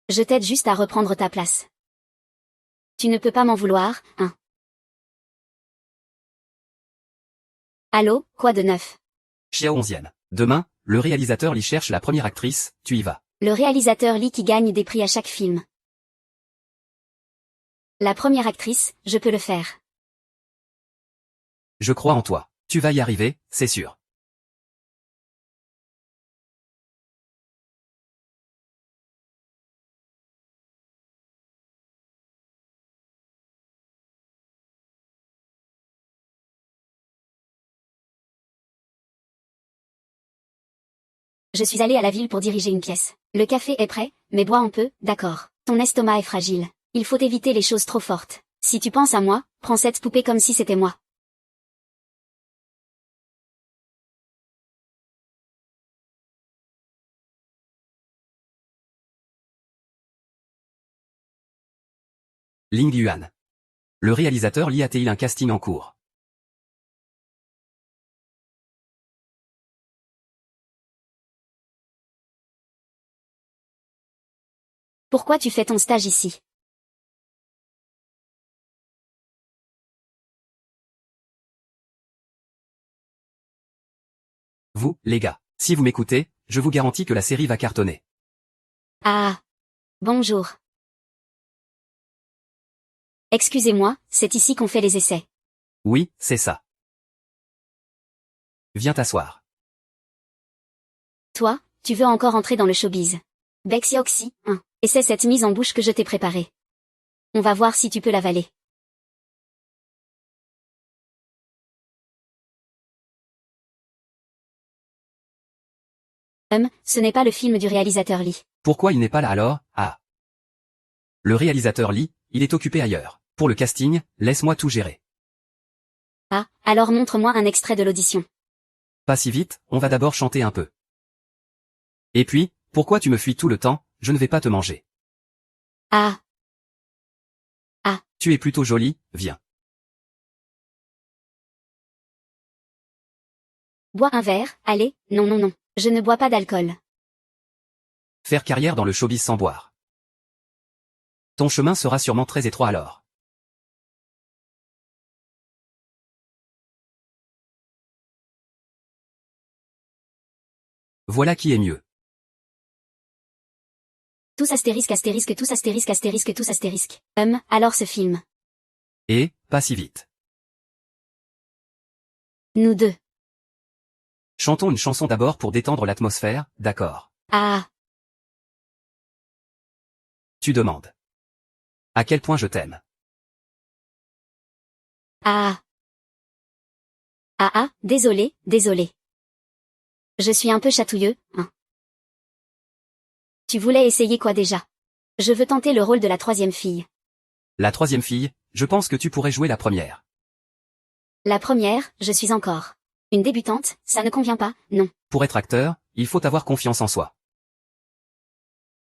Je t'aide juste à reprendre ta place. Tu ne peux pas m'en vouloir, hein. Allô, quoi de neuf? Xiao 11e. Demain, le réalisateur Lee cherche la première actrice, tu y vas. Le réalisateur Lee qui gagne des prix à chaque film. La première actrice, je peux le faire. Je crois en toi. Tu vas y arriver, c'est sûr. Je suis allée à la ville pour diriger une pièce. Le café est prêt, mais bois un peu, d'accord. Ton estomac est fragile. Il faut éviter les choses trop fortes. Si tu penses à moi, prends cette poupée comme si c'était moi. Ling Yuan. Le réalisateur Lee a-t-il un casting en cours? Pourquoi tu fais ton stage ici? Vous, les gars, si vous m'écoutez, je vous garantis que la série va cartonner. Ah. Bonjour. Excusez-moi, c'est ici qu'on fait les essais. Oui, c'est ça. Viens t'asseoir. Toi, tu veux encore entrer dans le showbiz. Bexy Oxy, hein. Et c'est cette mise en bouche que je t'ai préparée. On va voir si tu peux l'avaler. Ce n'est pas le film du réalisateur Lee. Pourquoi il n'est pas là alors? Ah. Le réalisateur Lee, il est occupé ailleurs. Pour le casting, laisse-moi tout gérer. Ah, alors montre-moi un extrait de l'audition. Pas si vite, on va d'abord chanter un peu. Et puis, pourquoi tu me fuis tout le temps? Je ne vais pas te manger. Ah. Tu es plutôt jolie, viens. Bois un verre, allez, non non non, je ne bois pas d'alcool. Faire carrière dans le showbiz sans boire. Ton chemin sera sûrement très étroit alors. Voilà qui est mieux. Tous astérisque astérisque tous astérisque astérisque tous astérisque. Alors ce film. Et, pas si vite. Nous deux. Chantons une chanson d'abord pour détendre l'atmosphère, d'accord. Ah. Tu demandes. À quel point je t'aime. Ah. Désolé, désolé. Je suis un peu chatouilleux, hein. Tu voulais essayer quoi déjà? Je veux tenter le rôle de la troisième fille. La troisième fille, je pense que tu pourrais jouer la première. La première, je suis encore une débutante, ça ne convient pas, non. Pour être acteur, il faut avoir confiance en soi.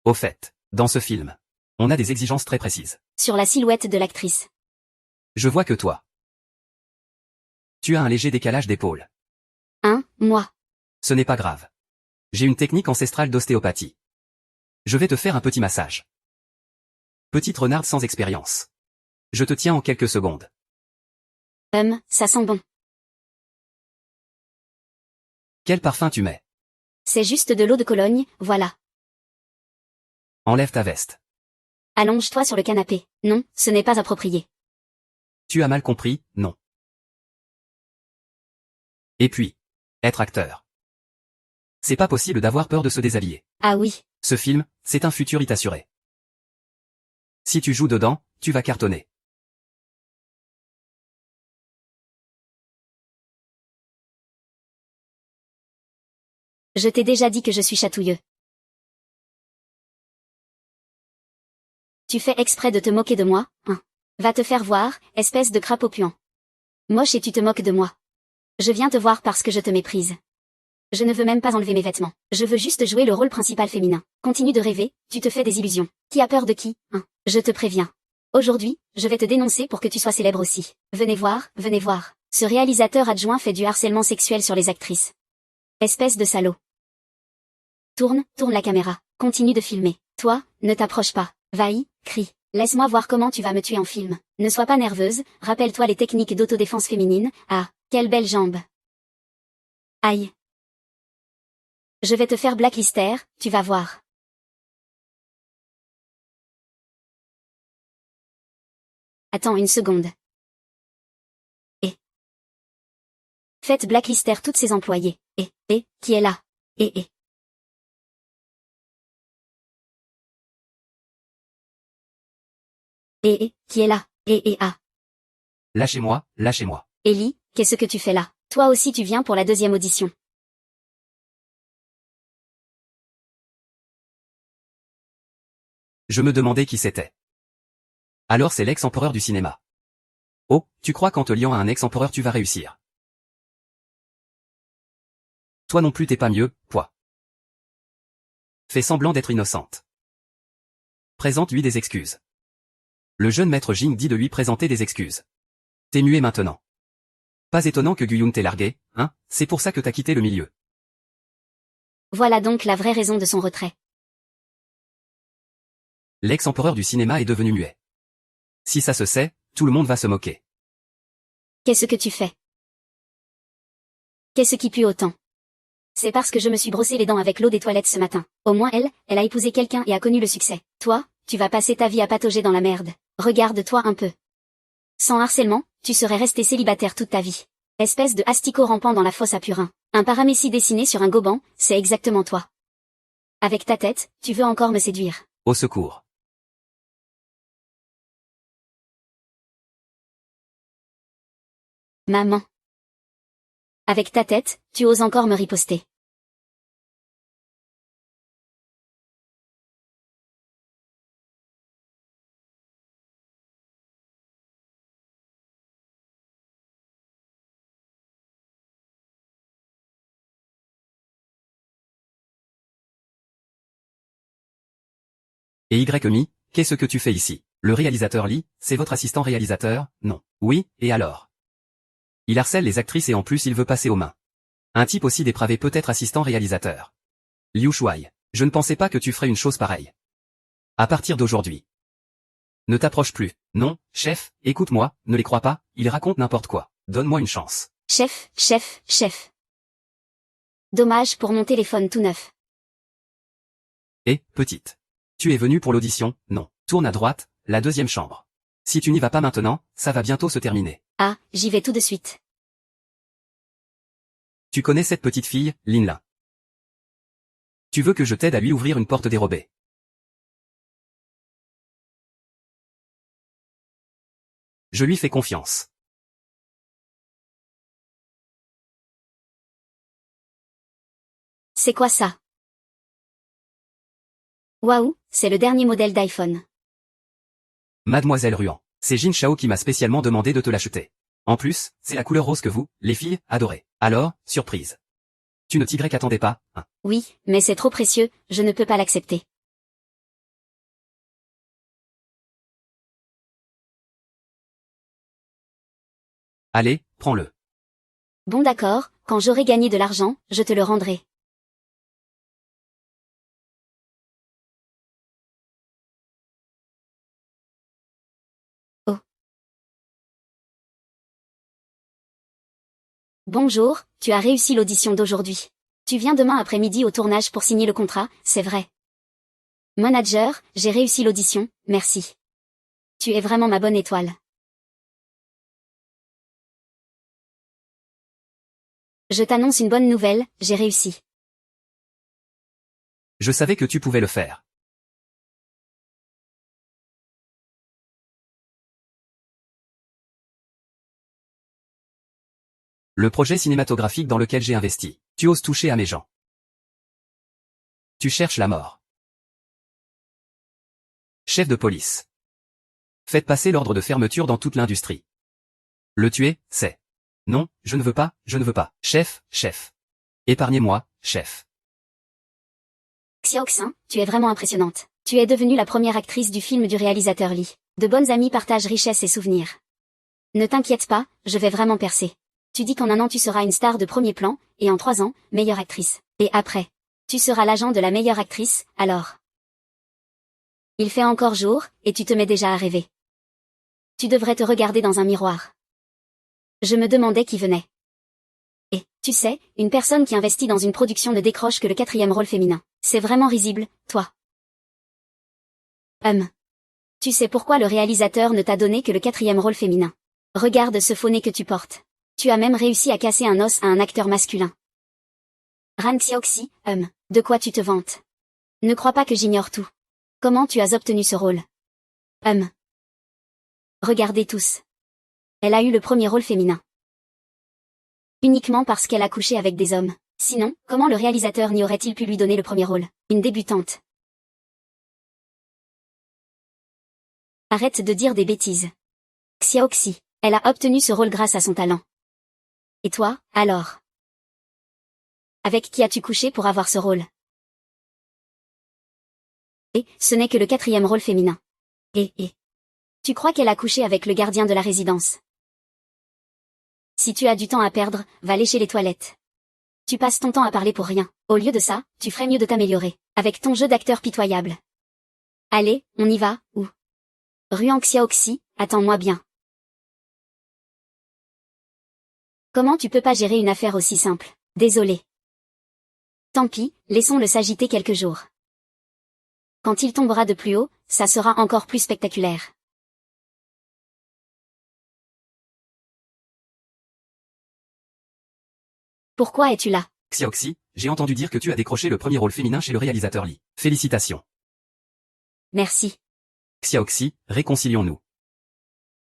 Au fait, dans ce film, on a des exigences très précises. Sur la silhouette de l'actrice. Je vois que toi. Tu as un léger décalage d'épaule. Hein, moi. Ce n'est pas grave. J'ai une technique ancestrale d'ostéopathie. Je vais te faire un petit massage. Petite renarde sans expérience. Je te tiens en quelques secondes. Ça sent bon. Quel parfum tu mets? C'est juste de l'eau de Cologne, voilà. Enlève ta veste. Allonge-toi sur le canapé. Non, ce n'est pas approprié. Tu as mal compris, non. Et puis, être acteur. C'est pas possible d'avoir peur de se déshabiller. Ah oui. Ce film, c'est un futur y t'assurer. Si tu joues dedans, tu vas cartonner. Je t'ai déjà dit que je suis chatouilleux. Tu fais exprès de te moquer de moi, hein. Va te faire voir, espèce de crapaud puant. Moche et tu te moques de moi. Je viens te voir parce que je te méprise. Je ne veux même pas enlever mes vêtements. Je veux juste jouer le rôle principal féminin. Continue de rêver, tu te fais des illusions. Qui a peur de qui, hein? Je te préviens. Aujourd'hui, je vais te dénoncer pour que tu sois célèbre aussi. Venez voir, venez voir. Ce réalisateur adjoint fait du harcèlement sexuel sur les actrices. Espèce de salaud. Tourne la caméra. Continue de filmer. Toi, ne t'approche pas. Vaille, crie. Laisse-moi voir comment tu vas me tuer en film. Ne sois pas nerveuse, rappelle-toi les techniques d'autodéfense féminine. Ah, quelle belle jambe. Aïe. Je vais te faire blacklister, tu vas voir. Attends une seconde. Faites blacklister toutes ses employées. Qui est là? Qui est là? Lâchez-moi, lâchez-moi. Ellie, qu'est-ce que tu fais là? Toi aussi tu viens pour la deuxième audition. Je me demandais qui c'était. Alors c'est l'ex-empereur du cinéma. Oh, tu crois qu'en te liant à un ex-empereur tu vas réussir? Toi non plus t'es pas mieux, quoi. Fais semblant d'être innocente. Présente-lui des excuses. Le jeune maître Jing dit de lui présenter des excuses. T'es muet maintenant. Pas étonnant que Guyun t'ait largué, hein, c'est pour ça que t'as quitté le milieu. Voilà donc la vraie raison de son retrait. L'ex-empereur du cinéma est devenu muet. Si ça se sait, tout le monde va se moquer. Qu'est-ce que tu fais? Qu'est-ce qui pue autant? C'est parce que je me suis brossé les dents avec l'eau des toilettes ce matin. Au moins elle a épousé quelqu'un et a connu le succès. Toi, tu vas passer ta vie à patauger dans la merde. Regarde-toi un peu. Sans harcèlement, tu serais resté célibataire toute ta vie. Espèce de asticot rampant dans la fosse à purin. Un paramécie dessiné sur un goban, c'est exactement toi. Avec ta tête, tu veux encore me séduire. Au secours. Maman. Avec ta tête, tu oses encore me riposter. Et Y.Mi, qu'est-ce que tu fais ici? Le réalisateur Lee, c'est votre assistant réalisateur? Non. Oui, et alors? Il harcèle les actrices et en plus il veut passer aux mains. Un type aussi dépravé peut être assistant réalisateur. Liu Shuai, je ne pensais pas que tu ferais une chose pareille. À partir d'aujourd'hui. Ne t'approche plus. Non, chef, écoute-moi, ne les crois pas, ils racontent n'importe quoi. Donne-moi une chance. Chef, chef, chef. Dommage pour mon téléphone tout neuf. Et, petite. Tu es venue pour l'audition? Non. Tourne à droite, la deuxième chambre. Si tu n'y vas pas maintenant, ça va bientôt se terminer. Ah, j'y vais tout de suite. Tu connais cette petite fille, Lin-Lin. Tu veux que je t'aide à lui ouvrir une porte dérobée. Je lui fais confiance. C'est quoi ça? Waouh, c'est le dernier modèle d'iPhone. Mademoiselle Ruan, c'est Jin Chao qui m'a spécialement demandé de te l'acheter. En plus, c'est la couleur rose que vous, les filles, adorez. Alors, surprise. Tu ne t'y attendais pas, hein? Oui, mais c'est trop précieux, je ne peux pas l'accepter. Allez, prends-le. Bon d'accord, quand j'aurai gagné de l'argent, je te le rendrai. Oh. Bonjour, tu as réussi l'audition d'aujourd'hui. Tu viens demain après-midi au tournage pour signer le contrat, c'est vrai. Manager, j'ai réussi l'audition, merci. Tu es vraiment ma bonne étoile. Je t'annonce une bonne nouvelle, j'ai réussi. Je savais que tu pouvais le faire. Le projet cinématographique dans lequel j'ai investi. Tu oses toucher à mes gens. Tu cherches la mort. Chef de police. Faites passer l'ordre de fermeture dans toute l'industrie. Le tuer, c'est... Non, je ne veux pas, je ne veux pas. Chef, chef. Épargnez-moi, chef. Xiaoxin, tu es vraiment impressionnante. Tu es devenue la première actrice du film du réalisateur Lee. De bonnes amies partagent richesse et souvenirs. Ne t'inquiète pas, je vais vraiment percer. Tu dis qu'en 1 an tu seras une star de premier plan, et en 3 ans, meilleure actrice. Et après, tu seras l'agent de la meilleure actrice, alors. Il fait encore jour, et tu te mets déjà à rêver. Tu devrais te regarder dans un miroir. Je me demandais qui venait. Et, tu sais, une personne qui investit dans une production ne décroche que le 4e rôle féminin. C'est vraiment risible, toi. Tu sais pourquoi le réalisateur ne t'a donné que le 4e rôle féminin. Regarde ce faux nez que tu portes. Tu as même réussi à casser un os à un acteur masculin. Ran Xiaoxi, de quoi tu te vantes? Ne crois pas que j'ignore tout. Comment tu as obtenu ce rôle? Regardez tous. Elle a eu le premier rôle féminin. Uniquement parce qu'elle a couché avec des hommes. Sinon, comment le réalisateur n'y aurait-il pu lui donner le premier rôle? Une débutante. Arrête de dire des bêtises. Xiaoxi, elle a obtenu ce rôle grâce à son talent. Et toi, alors? Avec qui as-tu couché pour avoir ce rôle? Et, ce n'est que le 4e rôle féminin. Et. Tu crois qu'elle a couché avec le gardien de la résidence? Si tu as du temps à perdre, va lécher les toilettes. Tu passes ton temps à parler pour rien. Au lieu de ça, tu ferais mieux de t'améliorer. Avec ton jeu d'acteur pitoyable. Allez, on y va, ou? Ruan Xiaoxi, attends-moi bien. Comment tu peux pas gérer une affaire aussi simple? Désolé. Tant pis, laissons-le s'agiter quelques jours. Quand il tombera de plus haut, ça sera encore plus spectaculaire. Pourquoi es-tu là? Xiaoxi, j'ai entendu dire que tu as décroché le premier rôle féminin chez le réalisateur Lee. Félicitations. Merci. Xiaoxi, réconcilions-nous.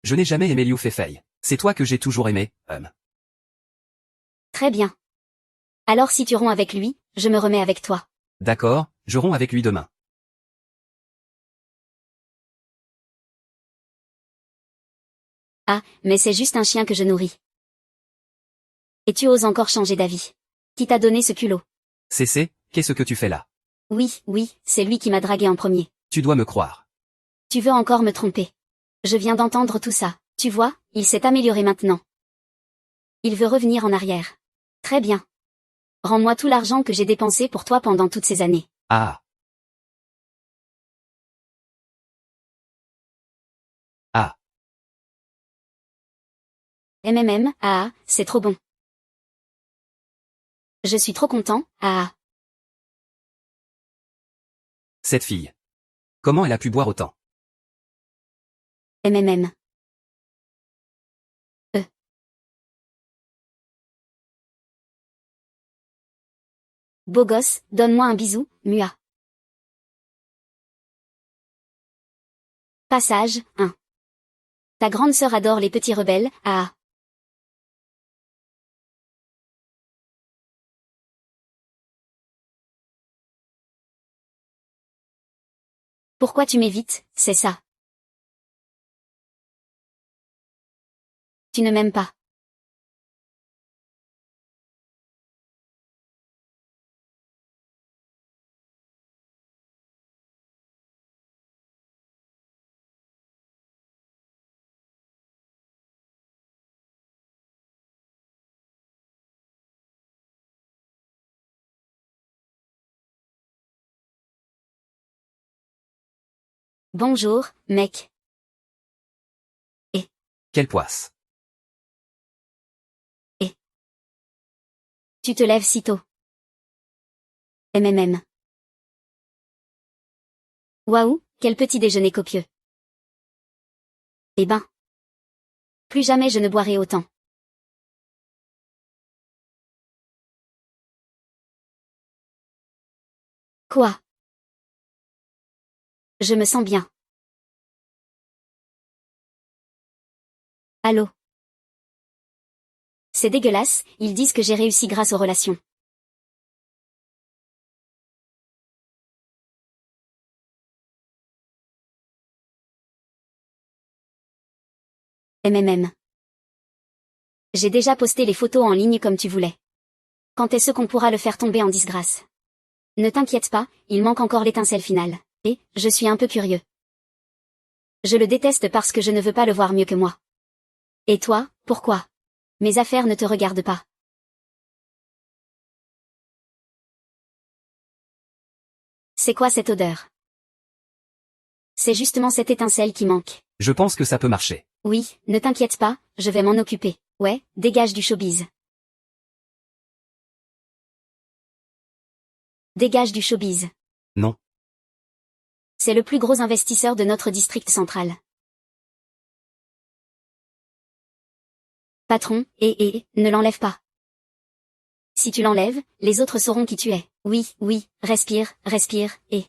Je n'ai jamais aimé Liu Feifei. C'est toi que j'ai toujours aimé, Très bien. Alors si tu romps avec lui, je me remets avec toi. D'accord, je romps avec lui demain. Ah, mais c'est juste un chien que je nourris. Et tu oses encore changer d'avis. Qui t'a donné ce culot? Cécé, qu'est-ce que tu fais là? Oui, c'est lui qui m'a dragué en premier. Tu dois me croire. Tu veux encore me tromper? Je viens d'entendre tout ça. Tu vois, il s'est amélioré maintenant. Il veut revenir en arrière. Très bien. Rends-moi tout l'argent que j'ai dépensé pour toi pendant toutes ces années. Ah. Ah. C'est trop bon. Je suis trop content, Cette fille. Comment elle a pu boire autant? MMM. Beau gosse, donne-moi un bisou, Mua. Passage 1. Ta grande sœur adore les petits rebelles, Pourquoi tu m'évites, c'est ça? Tu ne m'aimes pas. Bonjour, mec. Quelle poisse. Tu te lèves si tôt. MMM. Waouh, quel petit déjeuner copieux. Eh ben. Plus jamais je ne boirai autant. Quoi? Je me sens bien. Allô? C'est dégueulasse, ils disent que j'ai réussi grâce aux relations. MMM. J'ai déjà posté les photos en ligne comme tu voulais. Quand est-ce qu'on pourra le faire tomber en disgrâce? Ne t'inquiète pas, il manque encore l'étincelle finale. Et, je suis un peu curieux. Je le déteste parce que je ne veux pas le voir mieux que moi. Et toi, pourquoi? Mes affaires ne te regardent pas. C'est quoi cette odeur? C'est justement cette étincelle qui manque. Je pense que ça peut marcher. Oui, ne t'inquiète pas, je vais m'en occuper. Ouais, dégage du showbiz. Dégage du showbiz. Non. C'est le plus gros investisseur de notre district central. Patron, ne l'enlève pas. Si tu l'enlèves, les autres sauront qui tu es. Oui, respire, et...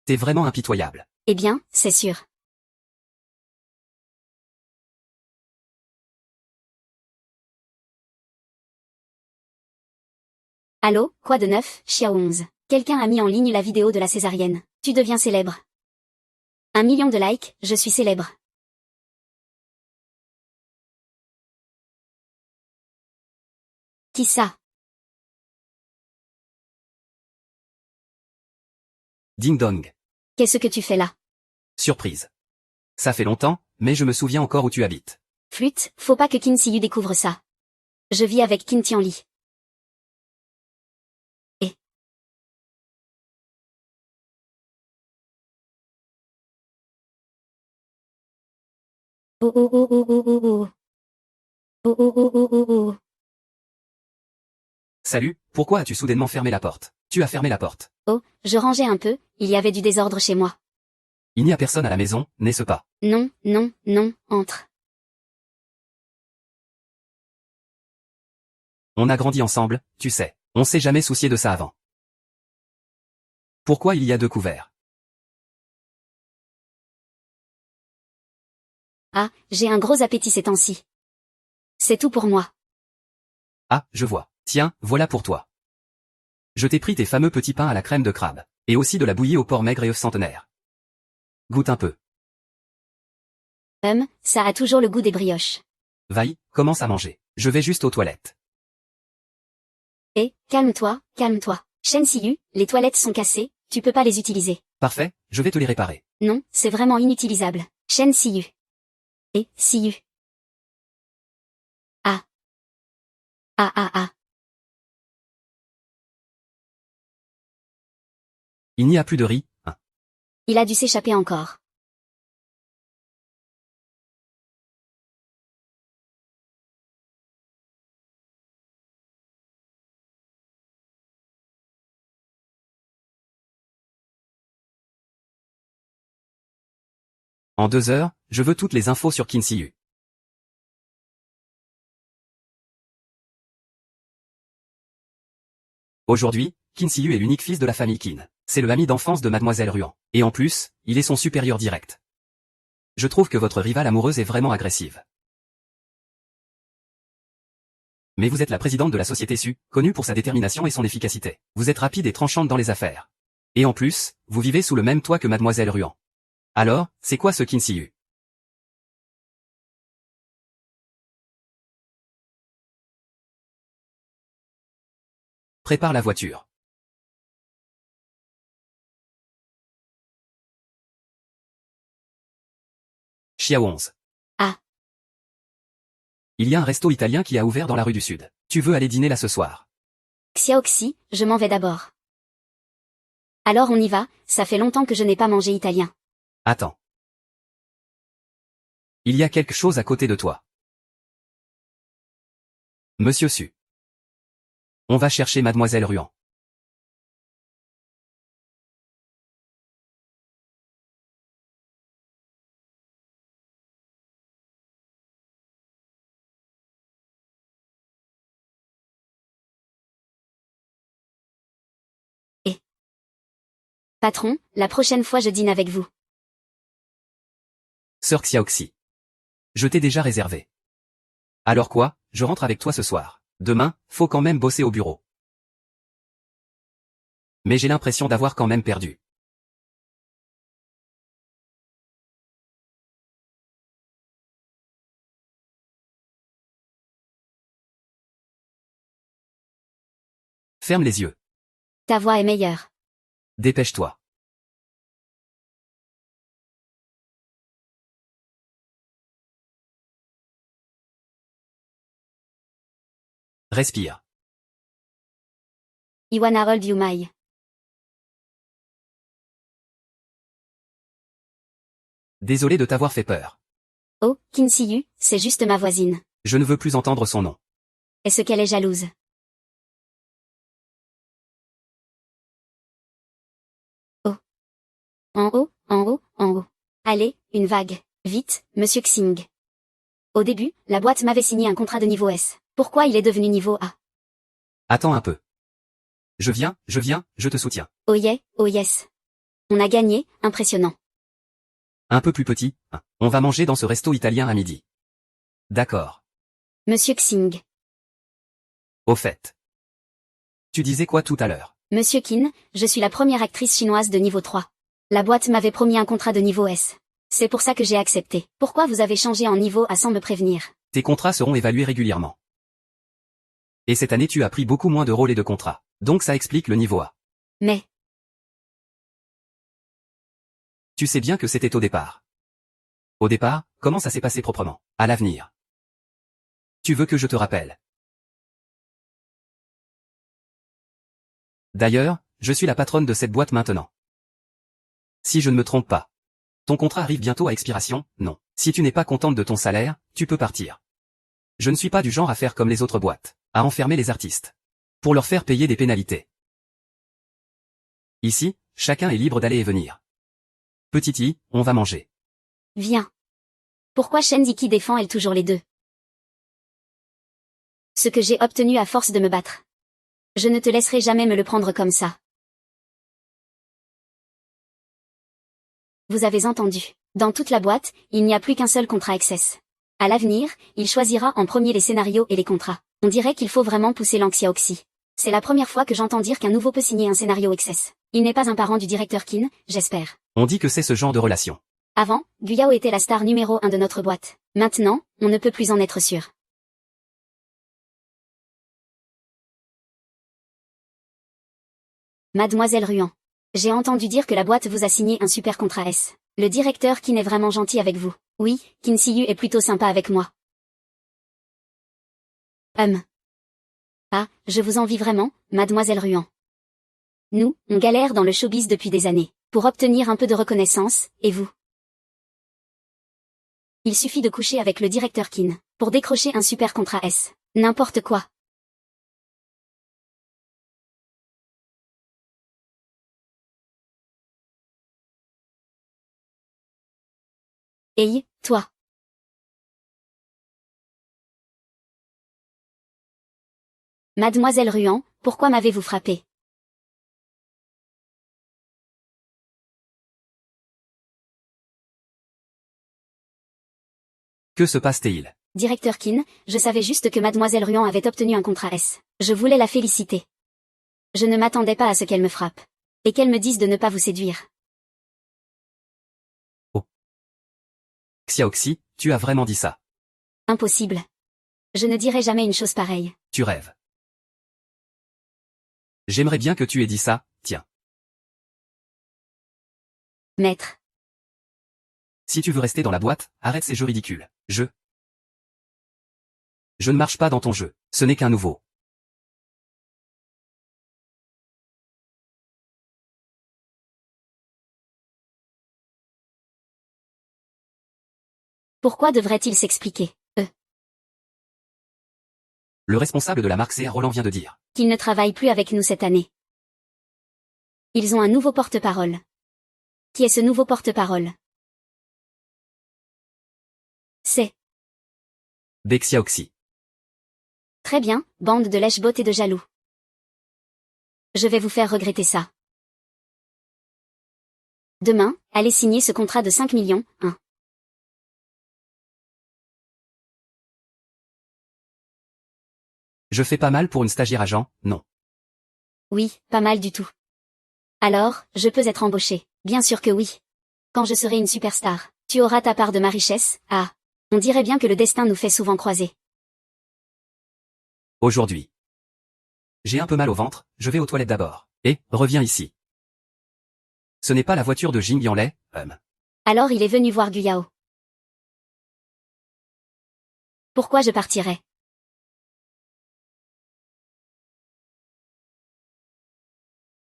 T'es vraiment impitoyable. Eh bien, c'est sûr. Allô, quoi de neuf, Xiao 11? Quelqu'un a mis en ligne la vidéo de la césarienne. Tu deviens célèbre. 1 million de likes, je suis célèbre. Qui ça? Ding dong. Qu'est-ce que tu fais là? Surprise. Ça fait longtemps, mais je me souviens encore où tu habites. Flûte, faut pas que Qin Siyu découvre ça. Je vis avec Qin Tianli. Et... Oh. Oh. Salut, pourquoi as-tu soudainement fermé la porte? Tu as fermé la porte. Oh, je rangeais un peu, il y avait du désordre chez moi. Il n'y a personne à la maison, n'est-ce pas? Non, non, non, entre. On a grandi ensemble, tu sais. On s'est jamais soucié de ça avant. Pourquoi il y a 2 couverts? Ah, j'ai un gros appétit ces temps-ci. C'est tout pour moi. Ah, je vois. Tiens, voilà pour toi. Je t'ai pris tes fameux petits pains à la crème de crabe. Et aussi de la bouillie au porc maigre et œufs centenaires. Goûte un peu. Ça a toujours le goût des brioches. Vaille, commence à manger. Je vais juste aux toilettes. Calme-toi, calme-toi. Shen Siyu, les toilettes sont cassées, tu peux pas les utiliser. Parfait, je vais te les réparer. Non, c'est vraiment inutilisable. Shen Siyu. Siyu. Ah. Ah ah ah. Il n'y a plus de riz, hein. Il a dû s'échapper encore. En 2 heures, je veux toutes les infos sur Qin Siyu. Aujourd'hui, Qin Siyu est l'unique fils de la famille Qin. C'est le ami d'enfance de Mademoiselle Ruan. Et en plus, il est son supérieur direct. Je trouve que votre rivale amoureuse est vraiment agressive. Mais vous êtes la présidente de la société Su, connue pour sa détermination et son efficacité. Vous êtes rapide et tranchante dans les affaires. Et en plus, vous vivez sous le même toit que Mademoiselle Ruan. Alors, c'est quoi ce Qin Siyu? Prépare la voiture. Chia 11. Ah. Il y a un resto italien qui a ouvert dans la rue du Sud. Tu veux aller dîner là ce soir? Xiaoxi, je m'en vais d'abord. Alors on y va, ça fait longtemps que je n'ai pas mangé italien. Attends. Il y a quelque chose à côté de toi. Monsieur Su. On va chercher Mademoiselle Ruan. Patron, la prochaine fois je dîne avec vous. Sœur Xiaoxi. Je t'ai déjà réservé. Alors quoi, je rentre avec toi ce soir. Demain, faut quand même bosser au bureau. Mais j'ai l'impression d'avoir quand même perdu. Ferme les yeux. Ta voix est meilleure. Dépêche-toi. Respire. Iwan Harold Yumai. Désolé de t'avoir fait peur. Oh, Qin Siyu, c'est juste ma voisine. Je ne veux plus entendre son nom. Est-ce qu'elle est jalouse? Oh. En haut, en haut, en haut. Allez, une vague. Vite, monsieur Xing. Au début, la boîte m'avait signé un contrat de niveau S. Pourquoi il est devenu niveau A? Attends un peu. Je viens, je te soutiens. Oh yeah, oh yes. On a gagné, impressionnant. Un peu plus petit, hein. On va manger dans ce resto italien à midi. D'accord. Monsieur Xing. Au fait. Tu disais quoi tout à l'heure? Monsieur Qin, je suis la première actrice chinoise de niveau 3. La boîte m'avait promis un contrat de niveau S. C'est pour ça que j'ai accepté. Pourquoi vous avez changé en niveau A sans me prévenir? Tes contrats seront évalués régulièrement. Et cette année tu as pris beaucoup moins de rôles et de contrats. Donc ça explique le niveau A. Mais, Tu sais bien que c'était au départ. Au départ, comment ça s'est passé proprement? À l'avenir. Tu veux que je te rappelle? D'ailleurs, je suis la patronne de cette boîte maintenant. Si je ne me trompe pas. Ton contrat arrive bientôt à expiration, non. Si tu n'es pas contente de ton salaire, tu peux partir. Je ne suis pas du genre à faire comme les autres boîtes, à enfermer les artistes. Pour leur faire payer des pénalités. Ici, chacun est libre d'aller et venir. Petite, on va manger. Viens. Pourquoi Shenziki défend elle toujours les deux? Ce que j'ai obtenu à force de me battre. Je ne te laisserai jamais me le prendre comme ça. Vous avez entendu. Dans toute la boîte, il n'y a plus qu'un seul contrat Access. À l'avenir, il choisira en premier les scénarios et les contrats. On dirait qu'il faut vraiment pousser l'Anxia Oxy. C'est la première fois que j'entends dire qu'un nouveau peut signer un scénario Access. Il n'est pas un parent du directeur Kin, j'espère. On dit que c'est ce genre de relation. Avant, Guyao était la star numéro 1 de notre boîte. Maintenant, on ne peut plus en être sûr. Mademoiselle Ruan. J'ai entendu dire que la boîte vous a signé un super contrat S. Le directeur Kin est vraiment gentil avec vous. Oui, Kin Siyu est plutôt sympa avec moi. Ah, je vous envie vraiment, Mademoiselle Ruan. Nous, on galère dans le showbiz depuis des années, pour obtenir un peu de reconnaissance, et vous? Il suffit de coucher avec le directeur Kin, pour décrocher un super contrat S. N'importe quoi. Hey, toi. Mademoiselle Ruan, pourquoi m'avez-vous frappé? Que se passe-t-il? Directeur Kin, je savais juste que Mademoiselle Ruan avait obtenu un contrat S. Je voulais la féliciter. Je ne m'attendais pas à ce qu'elle me frappe. Et qu'elle me dise de ne pas vous séduire. Oh. Xiaoxi, tu as vraiment dit ça? Impossible. Je ne dirai jamais une chose pareille. Tu rêves. J'aimerais bien que tu aies dit ça, tiens. Maître. Si tu veux rester dans la boîte, arrête ces jeux ridicules. Je ne marche pas dans ton jeu, ce n'est qu'un nouveau. Pourquoi devrait-il s'expliquer? Le responsable de la marque CR Roland vient de dire. Qu'il ne travaille plus avec nous cette année. Ils ont un nouveau porte-parole. Qui est ce nouveau porte-parole? C'est. Xiaoxi. Très bien, bande de lèche-bottes et de jaloux. Je vais vous faire regretter ça. Demain, allez signer ce contrat de 5 millions, hein. Je fais pas mal pour une stagiaire agent, non. Oui, pas mal du tout. Alors, je peux être embauchée. Bien sûr que oui. Quand je serai une superstar, tu auras ta part de ma richesse, ah. On dirait bien que le destin nous fait souvent croiser. Aujourd'hui. J'ai un peu mal au ventre, je vais aux toilettes d'abord. Et, reviens ici. Ce n'est pas la voiture de Jing Yanlei, Alors il est venu voir Guyao. Pourquoi je partirais?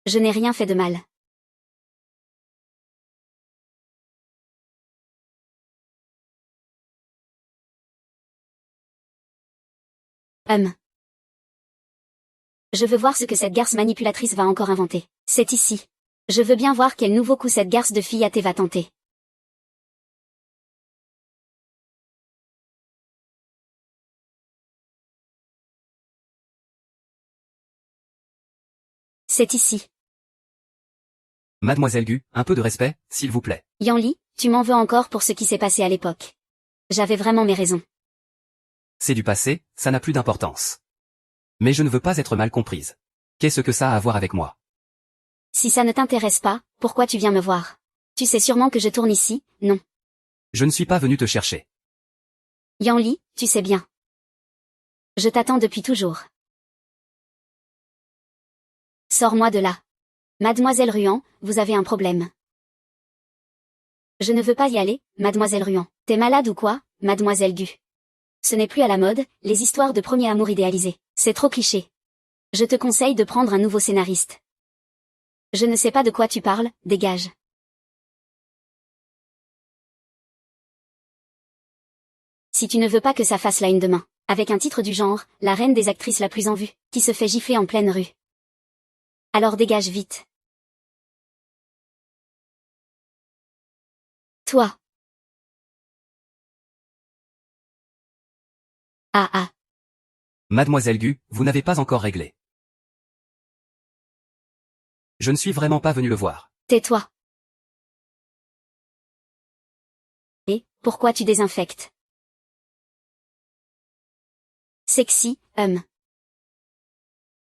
Je n'ai rien fait de mal. Je veux voir ce que cette garce manipulatrice va encore inventer. C'est ici. Je veux bien voir quel nouveau coup cette garce de fille athée va tenter. C'est ici. Mademoiselle Gu, un peu de respect, s'il vous plaît. Yanli, tu m'en veux encore pour ce qui s'est passé à l'époque. J'avais vraiment mes raisons. C'est du passé, ça n'a plus d'importance. Mais je ne veux pas être mal comprise. Qu'est-ce que ça a à voir avec moi? Si ça ne t'intéresse pas, pourquoi tu viens me voir? Tu sais sûrement que je tourne ici, non? Je ne suis pas venu te chercher. Yanli, tu sais bien. Je t'attends depuis toujours. Sors-moi de là. Mademoiselle Ruan, vous avez un problème. Je ne veux pas y aller, Mademoiselle Ruan. T'es malade ou quoi, Mademoiselle Gu? Ce n'est plus à la mode, les histoires de premier amour idéalisé. C'est trop cliché. Je te conseille de prendre un nouveau scénariste. Je ne sais pas de quoi tu parles, dégage. Si tu ne veux pas que ça fasse la une demain, avec un titre du genre, la reine des actrices la plus en vue, qui se fait gifler en pleine rue. Alors dégage vite. Toi. Ah ah. Mademoiselle Gu, vous n'avez pas encore réglé. Je ne suis vraiment pas venu le voir. Tais-toi. Et, pourquoi tu désinfectes? Sexy,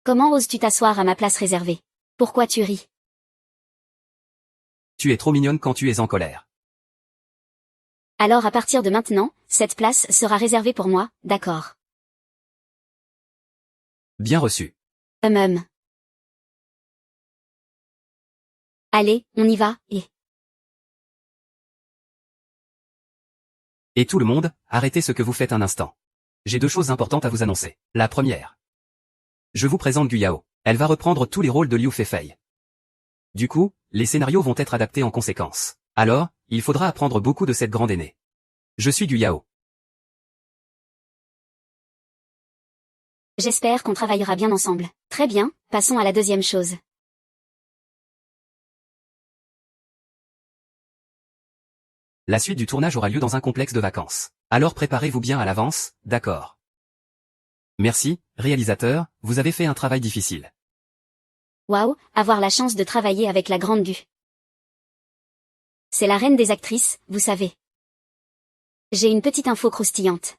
Comment oses-tu t'asseoir à ma place réservée? Pourquoi tu ris? Tu es trop mignonne quand tu es en colère. Alors à partir de maintenant, cette place sera réservée pour moi, d'accord. Bien reçu. Hum. Allez, on y va, Et tout le monde, arrêtez ce que vous faites un instant. J'ai 2 choses importantes à vous annoncer. La première. Je vous présente Gu Yao. Elle va reprendre tous les rôles de Liu Feifei. Du coup, les scénarios vont être adaptés en conséquence. Alors, il faudra apprendre beaucoup de cette grande aînée. Je suis Gu Yao. J'espère qu'on travaillera bien ensemble. Très bien, passons à la deuxième chose. La suite du tournage aura lieu dans un complexe de vacances. Alors préparez-vous bien à l'avance, d'accord. Merci, réalisateur, vous avez fait un travail difficile. Waouh, avoir la chance de travailler avec la grande Gu. C'est la reine des actrices, vous savez. J'ai une petite info croustillante.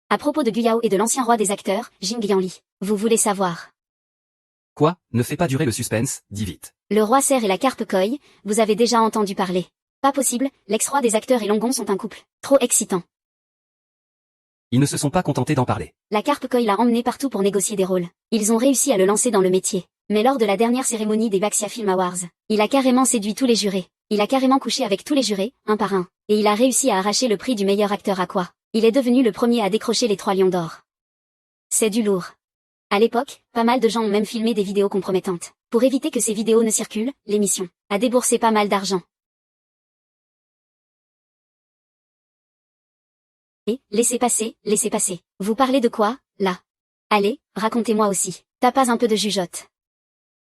À propos de Gu Yao et de l'ancien roi des acteurs, Jing Yanli. Vous voulez savoir? Quoi? Ne fais pas durer le suspense, dis vite. Le roi cerf et la carpe koi, vous avez déjà entendu parler. Pas possible, l'ex-roi des acteurs et Longon sont un couple. Trop excitant. Ils ne se sont pas contentés d'en parler. La carpe koi l'a emmené partout pour négocier des rôles. Ils ont réussi à le lancer dans le métier. Mais lors de la dernière cérémonie des Baxia Film Awards, il a carrément séduit tous les jurés. Il a carrément couché avec tous les jurés, un par un. Et il a réussi à arracher le prix du meilleur acteur à quoi? Il est devenu le premier à décrocher les 3 lions d'or. C'est du lourd. À l'époque, pas mal de gens ont même filmé des vidéos compromettantes. Pour éviter que ces vidéos ne circulent, l'émission a déboursé pas mal d'argent. Et, laissez passer, laissez passer. Vous parlez de quoi, là? Allez, racontez-moi aussi. T'as pas un peu de jugeote?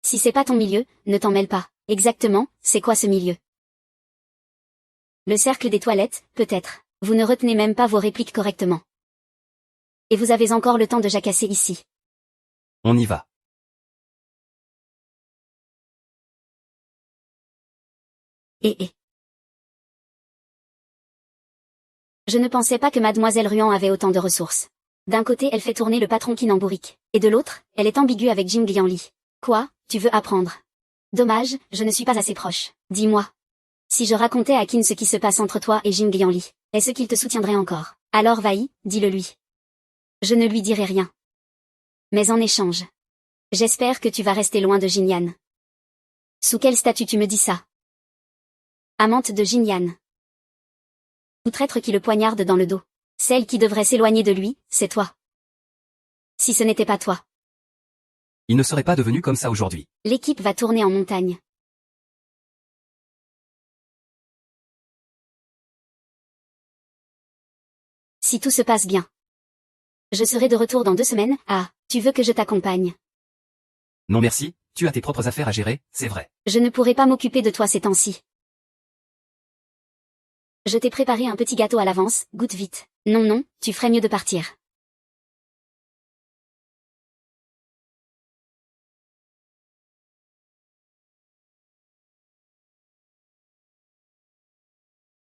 Si c'est pas ton milieu, ne t'en mêle pas. Exactement, c'est quoi ce milieu? Le cercle des toilettes, peut-être. Vous ne retenez même pas vos répliques correctement. Et vous avez encore le temps de jacasser ici. On y va. Et. Je ne pensais pas que Mademoiselle Ruan avait autant de ressources. D'un côté elle fait tourner le patron Kinamburik, et de l'autre, elle est ambiguë avec Jing Yanli. Quoi, tu veux apprendre? Dommage, je ne suis pas assez proche. Dis-moi. Si je racontais à Kin ce qui se passe entre toi et Jing Yanli, est-ce qu'il te soutiendrait encore? Alors vas-y, dis-le lui. Je ne lui dirai rien. Mais en échange, j'espère que tu vas rester loin de Jinyan. Sous quel statut tu me dis ça? Amante de Jinyan. Ou traître qui le poignarde dans le dos. Celle qui devrait s'éloigner de lui, c'est toi. Si ce n'était pas toi. Il ne serait pas devenu comme ça aujourd'hui. L'équipe va tourner en montagne. Si tout se passe bien. Je serai de retour dans 2 semaines. Ah, tu veux que je t'accompagne? Non merci, tu as tes propres affaires à gérer, c'est vrai. Je ne pourrai pas m'occuper de toi ces temps-ci. Je t'ai préparé un petit gâteau à l'avance, goûte vite. Non non, tu ferais mieux de partir.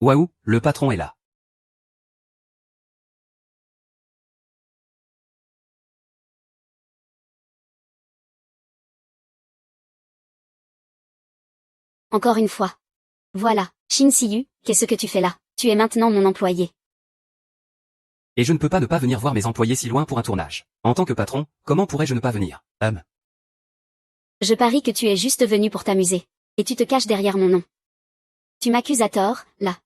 Waouh, le patron est là. Encore une fois. Voilà, Shin Siyu, qu'est-ce que tu fais là? Tu es maintenant mon employé. Et je ne peux pas ne pas venir voir mes employés si loin pour un tournage. En tant que patron, comment pourrais-je ne pas venir? Je parie que tu es juste venu pour t'amuser. Et tu te caches derrière mon nom. Tu m'accuses à tort, là.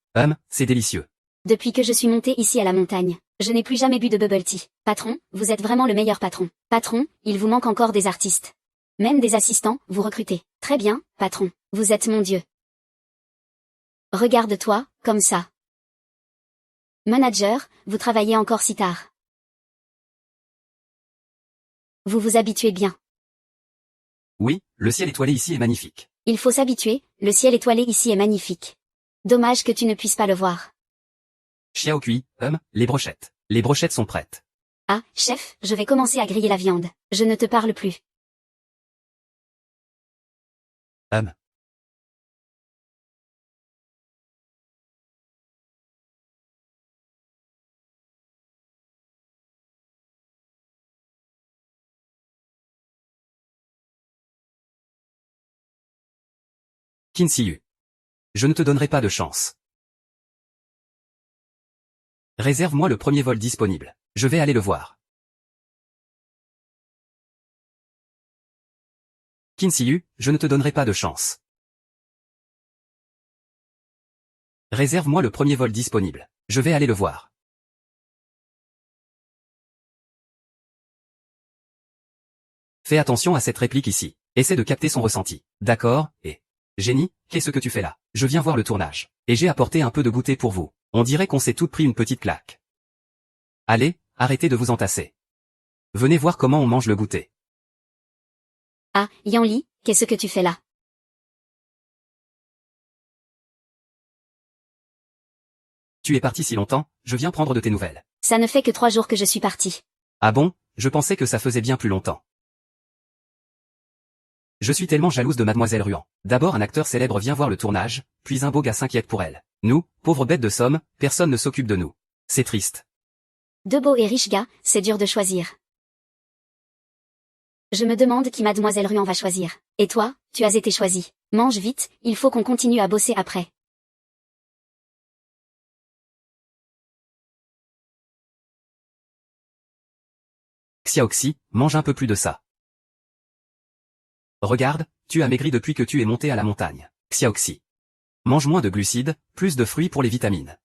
C'est délicieux. Depuis que je suis monté ici à la montagne, je n'ai plus jamais bu de bubble tea. Patron, vous êtes vraiment le meilleur patron. Patron, il vous manque encore des artistes. Même des assistants, vous recrutez. Très bien, patron, vous êtes mon dieu. Regarde-toi, comme ça. Manager, vous travaillez encore si tard. Vous vous habituez bien. Oui, le ciel étoilé ici est magnifique. Il faut s'habituer, le ciel étoilé ici est magnifique. Dommage que tu ne puisses pas le voir. Xiao Kui, les brochettes. Les brochettes sont prêtes. Ah, chef, je vais commencer à griller la viande. Je ne te parle plus. Hum. Qin Siyu. Je ne te donnerai pas de chance. Réserve-moi le premier vol disponible. Je vais aller le voir. Qin Siyu, je ne te donnerai pas de chance. Réserve-moi le premier vol disponible. Je vais aller le voir. Fais attention à cette réplique ici. Essaie de capter son ressenti. D'accord, et... Génie, qu'est-ce que tu fais là? Je viens voir le tournage. Et j'ai apporté un peu de goûter pour vous. On dirait qu'on s'est toutes pris une petite claque. Allez, arrêtez de vous entasser. Venez voir comment on mange le goûter. Ah, Yanli, qu'est-ce que tu fais là? Tu es parti si longtemps, je viens prendre de tes nouvelles. Ça ne fait que 3 jours que je suis partie. Ah bon, je pensais que ça faisait bien plus longtemps. Je suis tellement jalouse de Mademoiselle Ruan. D'abord un acteur célèbre vient voir le tournage, puis un beau gars s'inquiète pour elle. Nous, pauvres bêtes de somme, personne ne s'occupe de nous. C'est triste. Deux beaux et riches gars, c'est dur de choisir. Je me demande qui Mademoiselle Ruan va choisir. Et toi, tu as été choisi. Mange vite, il faut qu'on continue à bosser après. Xiaoxi, mange un peu plus de ça. Regarde, tu as maigri depuis que tu es monté à la montagne. Xiaoxi. Mange moins de glucides, plus de fruits pour les vitamines.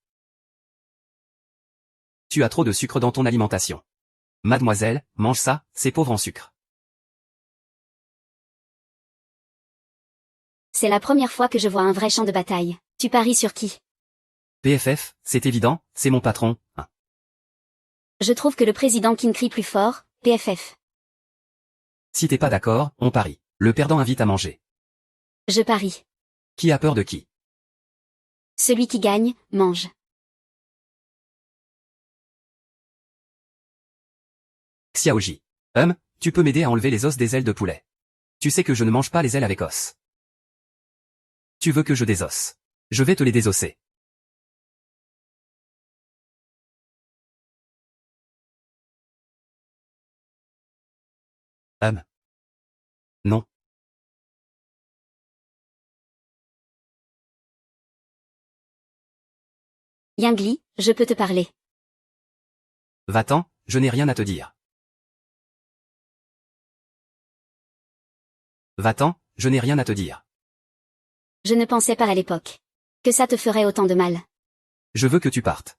Tu as trop de sucre dans ton alimentation. Mademoiselle, mange ça, c'est pauvre en sucre. C'est la première fois que je vois un vrai champ de bataille. Tu paries sur qui? PFF, c'est évident, c'est mon patron, hein. Je trouve que le président Qin crie plus fort, PFF. Si t'es pas d'accord, on parie. Le perdant invite à manger. Je parie. Qui a peur de qui? Celui qui gagne, mange. Xiaoji. Tu peux m'aider à enlever les os des ailes de poulet. Tu sais que je ne mange pas les ailes avec os. Tu veux que je désosse. Je vais te les désosser. Non. Yingli, je peux te parler. Va-t'en, je n'ai rien à te dire. Va-t'en, je n'ai rien à te dire. Je ne pensais pas à l'époque. Que ça te ferait autant de mal. Je veux que tu partes.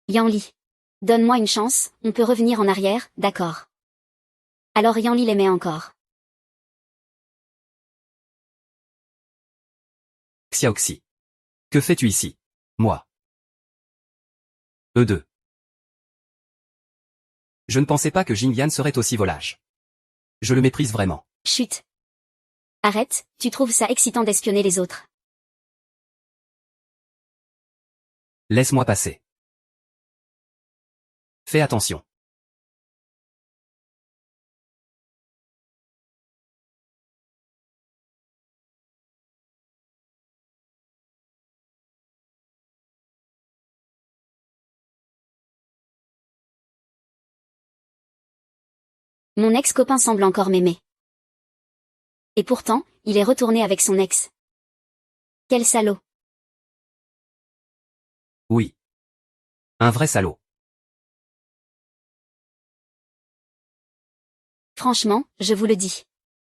Yanli. Donne-moi une chance, on peut revenir en arrière, d'accord. Alors Yanli l'aimait encore. Xiaoxi. Que fais-tu ici? Moi. Eux deux. Je ne pensais pas que Jing Yan serait aussi volage. Je le méprise vraiment. Chut. Arrête, tu trouves ça excitant d'espionner les autres. Laisse-moi passer. Fais attention. Mon ex-copain semble encore m'aimer. Et pourtant, il est retourné avec son ex. Quel salaud. Oui. Un vrai salaud. Franchement, je vous le dis.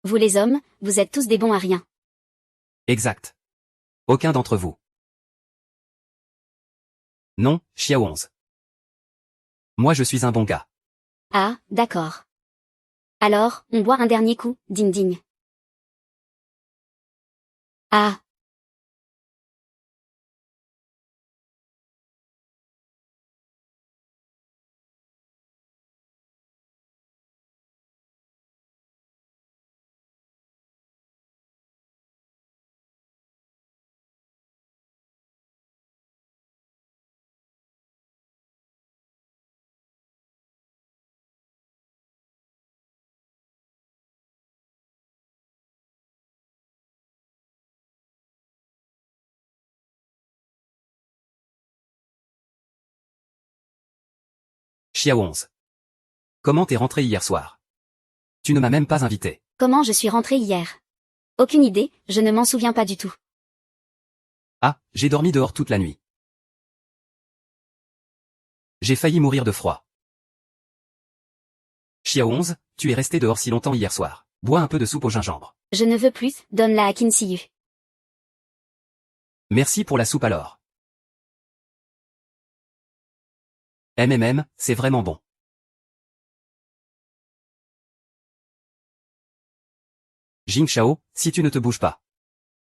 Vous les hommes, vous êtes tous des bons à rien. Exact. Aucun d'entre vous. Non, Xiao 11. Moi je suis un bon gars. Ah, d'accord. Alors, on boit un dernier coup, ding ding. Ah. Xiao 11. Comment t'es rentré hier soir? Tu ne m'as même pas invité. Comment je suis rentrée hier? Aucune idée, je ne m'en souviens pas du tout. Ah, j'ai dormi dehors toute la nuit. J'ai failli mourir de froid. Xiao 11, tu es resté dehors si longtemps hier soir. Bois un peu de soupe au gingembre. Je ne veux plus, donne-la à Qin Siyu. Merci pour la soupe alors. C'est vraiment bon. Jing Shao, si tu ne te bouges pas.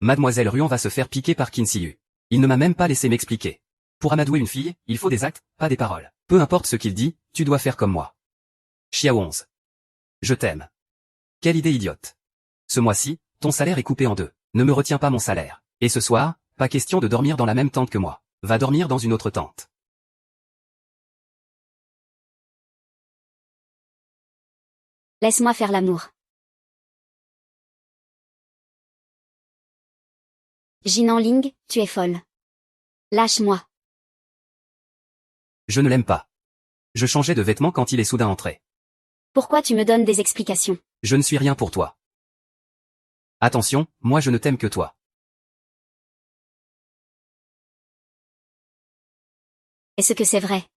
Mademoiselle Ruan va se faire piquer par Qin Siyu. Il ne m'a même pas laissé m'expliquer. Pour amadouer une fille, il faut des actes, pas des paroles. Peu importe ce qu'il dit, tu dois faire comme moi. Xiao 11. Je t'aime. Quelle idée idiote. Ce mois-ci, ton salaire est coupé en deux. Ne me retiens pas mon salaire. Et ce soir, pas question de dormir dans la même tente que moi. Va dormir dans une autre tente. Laisse-moi faire l'amour. Jinan Ling, tu es folle. Lâche-moi. Je ne l'aime pas. Je changeais de vêtements quand il est soudain entré. Pourquoi tu me donnes des explications? Je ne suis rien pour toi. Attention, moi je ne t'aime que toi. Est-ce que c'est vrai?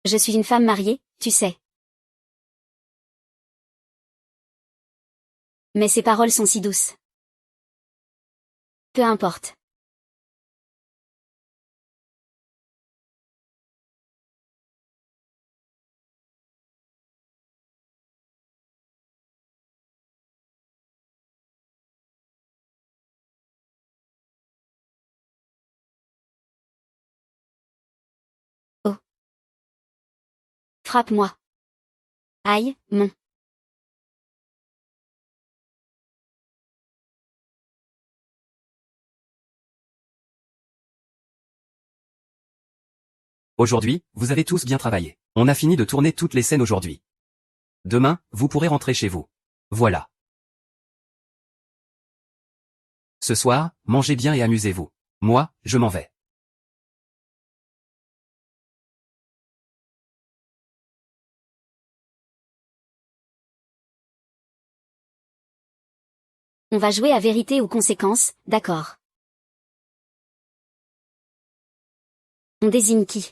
Je suis une femme mariée, tu sais. Mais ces paroles sont si douces. Peu importe. Oh. Frappe-moi. Aïe, mon. Aujourd'hui, vous avez tous bien travaillé. On a fini de tourner toutes les scènes aujourd'hui. Demain, vous pourrez rentrer chez vous. Voilà. Ce soir, mangez bien et amusez-vous. Moi, je m'en vais. On va jouer à vérité ou conséquence, d'accord. On désigne qui?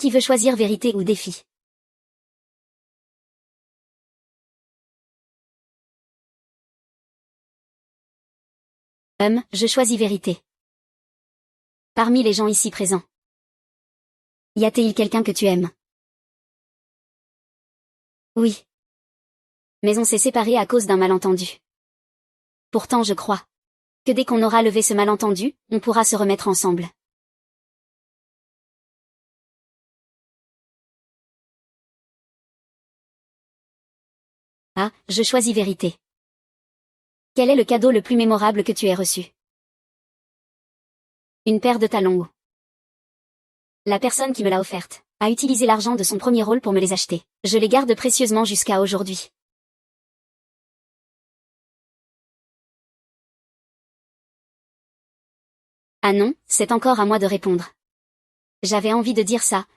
Qui veut choisir vérité ou défi? Je choisis vérité. Parmi les gens ici présents. Y a-t-il quelqu'un que tu aimes? Oui. Mais on s'est séparés à cause d'un malentendu. Pourtant je crois que dès qu'on aura levé ce malentendu, on pourra se remettre ensemble. Ah, je choisis vérité. Quel est le cadeau le plus mémorable que tu aies reçu? Une paire de talons hauts. La personne qui me l'a offerte a utilisé l'argent de son premier rôle pour me les acheter. Je les garde précieusement jusqu'à aujourd'hui. Ah non, c'est encore à moi de répondre. J'avais envie de dire ça,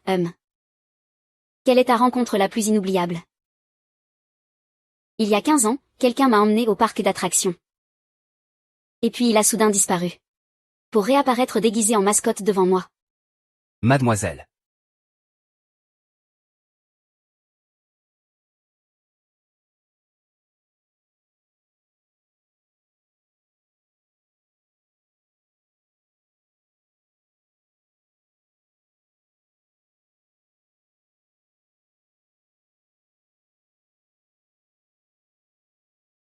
Quelle est ta rencontre la plus inoubliable? Il y a 15 ans, quelqu'un m'a emmené au parc d'attractions. Et puis il a soudain disparu. Pour réapparaître déguisé en mascotte devant moi. Mademoiselle.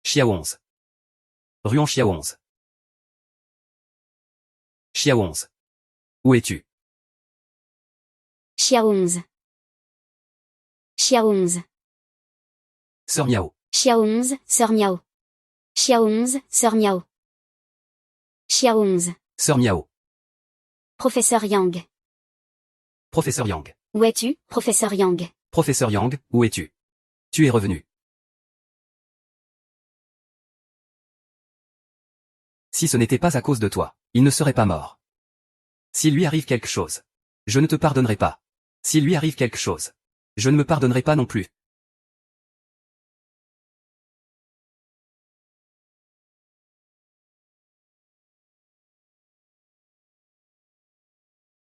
Xiao 11. Ruan Xiao 11. Xiao 11. Où es-tu? Xiao 11. Xiao 11. Sœur Miao. Xiao 11, sœur Miao. Xiao 11, sœur Miao. Xiao 11. Sœur Miao. Professeur Yang. Professeur Yang. Où es-tu, professeur Yang? Professeur Yang, où es-tu? Tu es revenu. Si ce n'était pas à cause de toi, il ne serait pas mort. S'il lui arrive quelque chose, je ne te pardonnerai pas. S'il lui arrive quelque chose, je ne me pardonnerai pas non plus.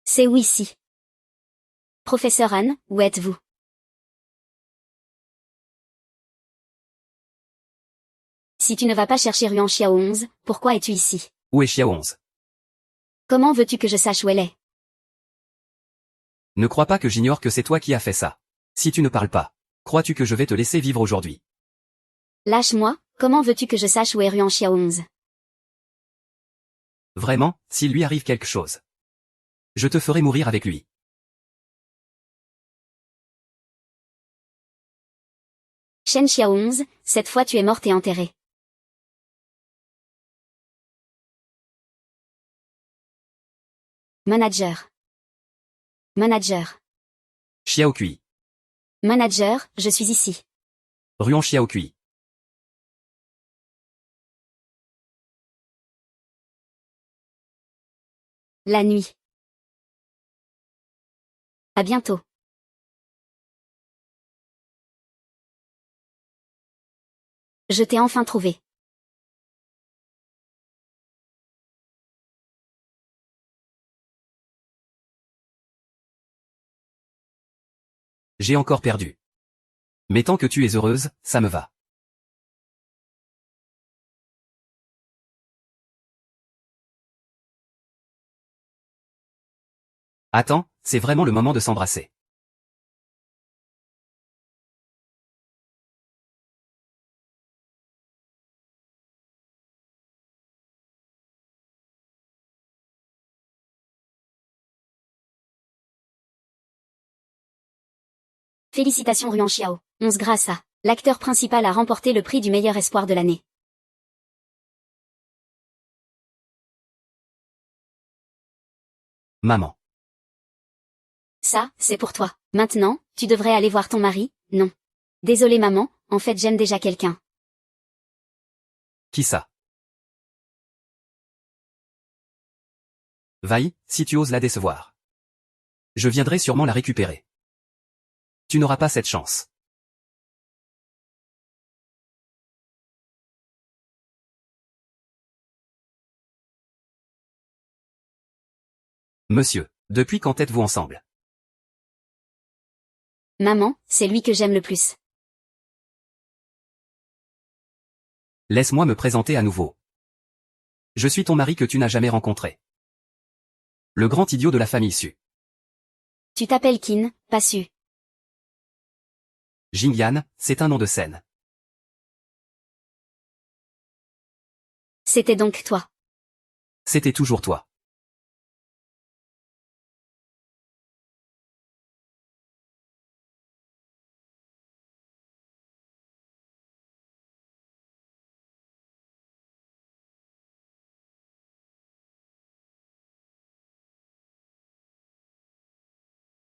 C'est où ici? Professeur Anne, où êtes-vous? Si tu ne vas pas chercher Ruan Xiao 11, pourquoi es-tu ici? Où est Xiao 11? Comment veux-tu que je sache où elle est? Ne crois pas que j'ignore que c'est toi qui as fait ça. Si tu ne parles pas, crois-tu que je vais te laisser vivre aujourd'hui? Lâche-moi, comment veux-tu que je sache où est Ruan Xiao 11? Vraiment, s'il lui arrive quelque chose, je te ferai mourir avec lui. Shen Xiao 11, cette fois tu es morte et enterrée. Manager. Manager. Xiao Kui. Manager, je suis ici. Ruan Xiao Kui. La nuit. À bientôt. Je t'ai enfin trouvé. J'ai encore perdu. Mais tant que tu es heureuse, ça me va. Attends, c'est vraiment le moment de s'embrasser. Félicitations Ruan Xiao. 11 grâce à l'acteur principal a remporté le prix du meilleur espoir de l'année. Maman. Ça, c'est pour toi. Maintenant, tu devrais aller voir ton mari, non. Désolée maman, en fait j'aime déjà quelqu'un. Qui ça? Vaille, si tu oses la décevoir. Je viendrai sûrement la récupérer. Tu n'auras pas cette chance. Monsieur, depuis quand êtes-vous ensemble? Maman, c'est lui que j'aime le plus. Laisse-moi me présenter à nouveau. Je suis ton mari que tu n'as jamais rencontré. Le grand idiot de la famille Su. Tu t'appelles Qin, pas Su. Jingyan, c'est un nom de scène. C'était donc toi. C'était toujours toi.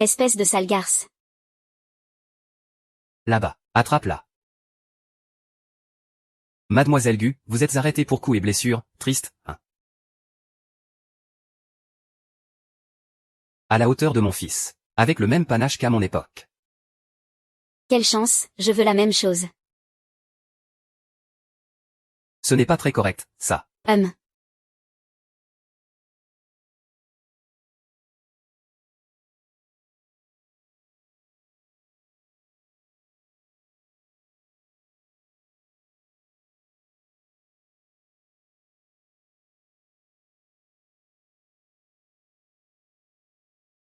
Espèce de sale garce. Là-bas, attrape-la. Mademoiselle Gu, vous êtes arrêtée pour coups et blessures, triste, hein. À la hauteur de mon fils. Avec le même panache qu'à mon époque. Quelle chance, je veux la même chose. Ce n'est pas très correct, ça.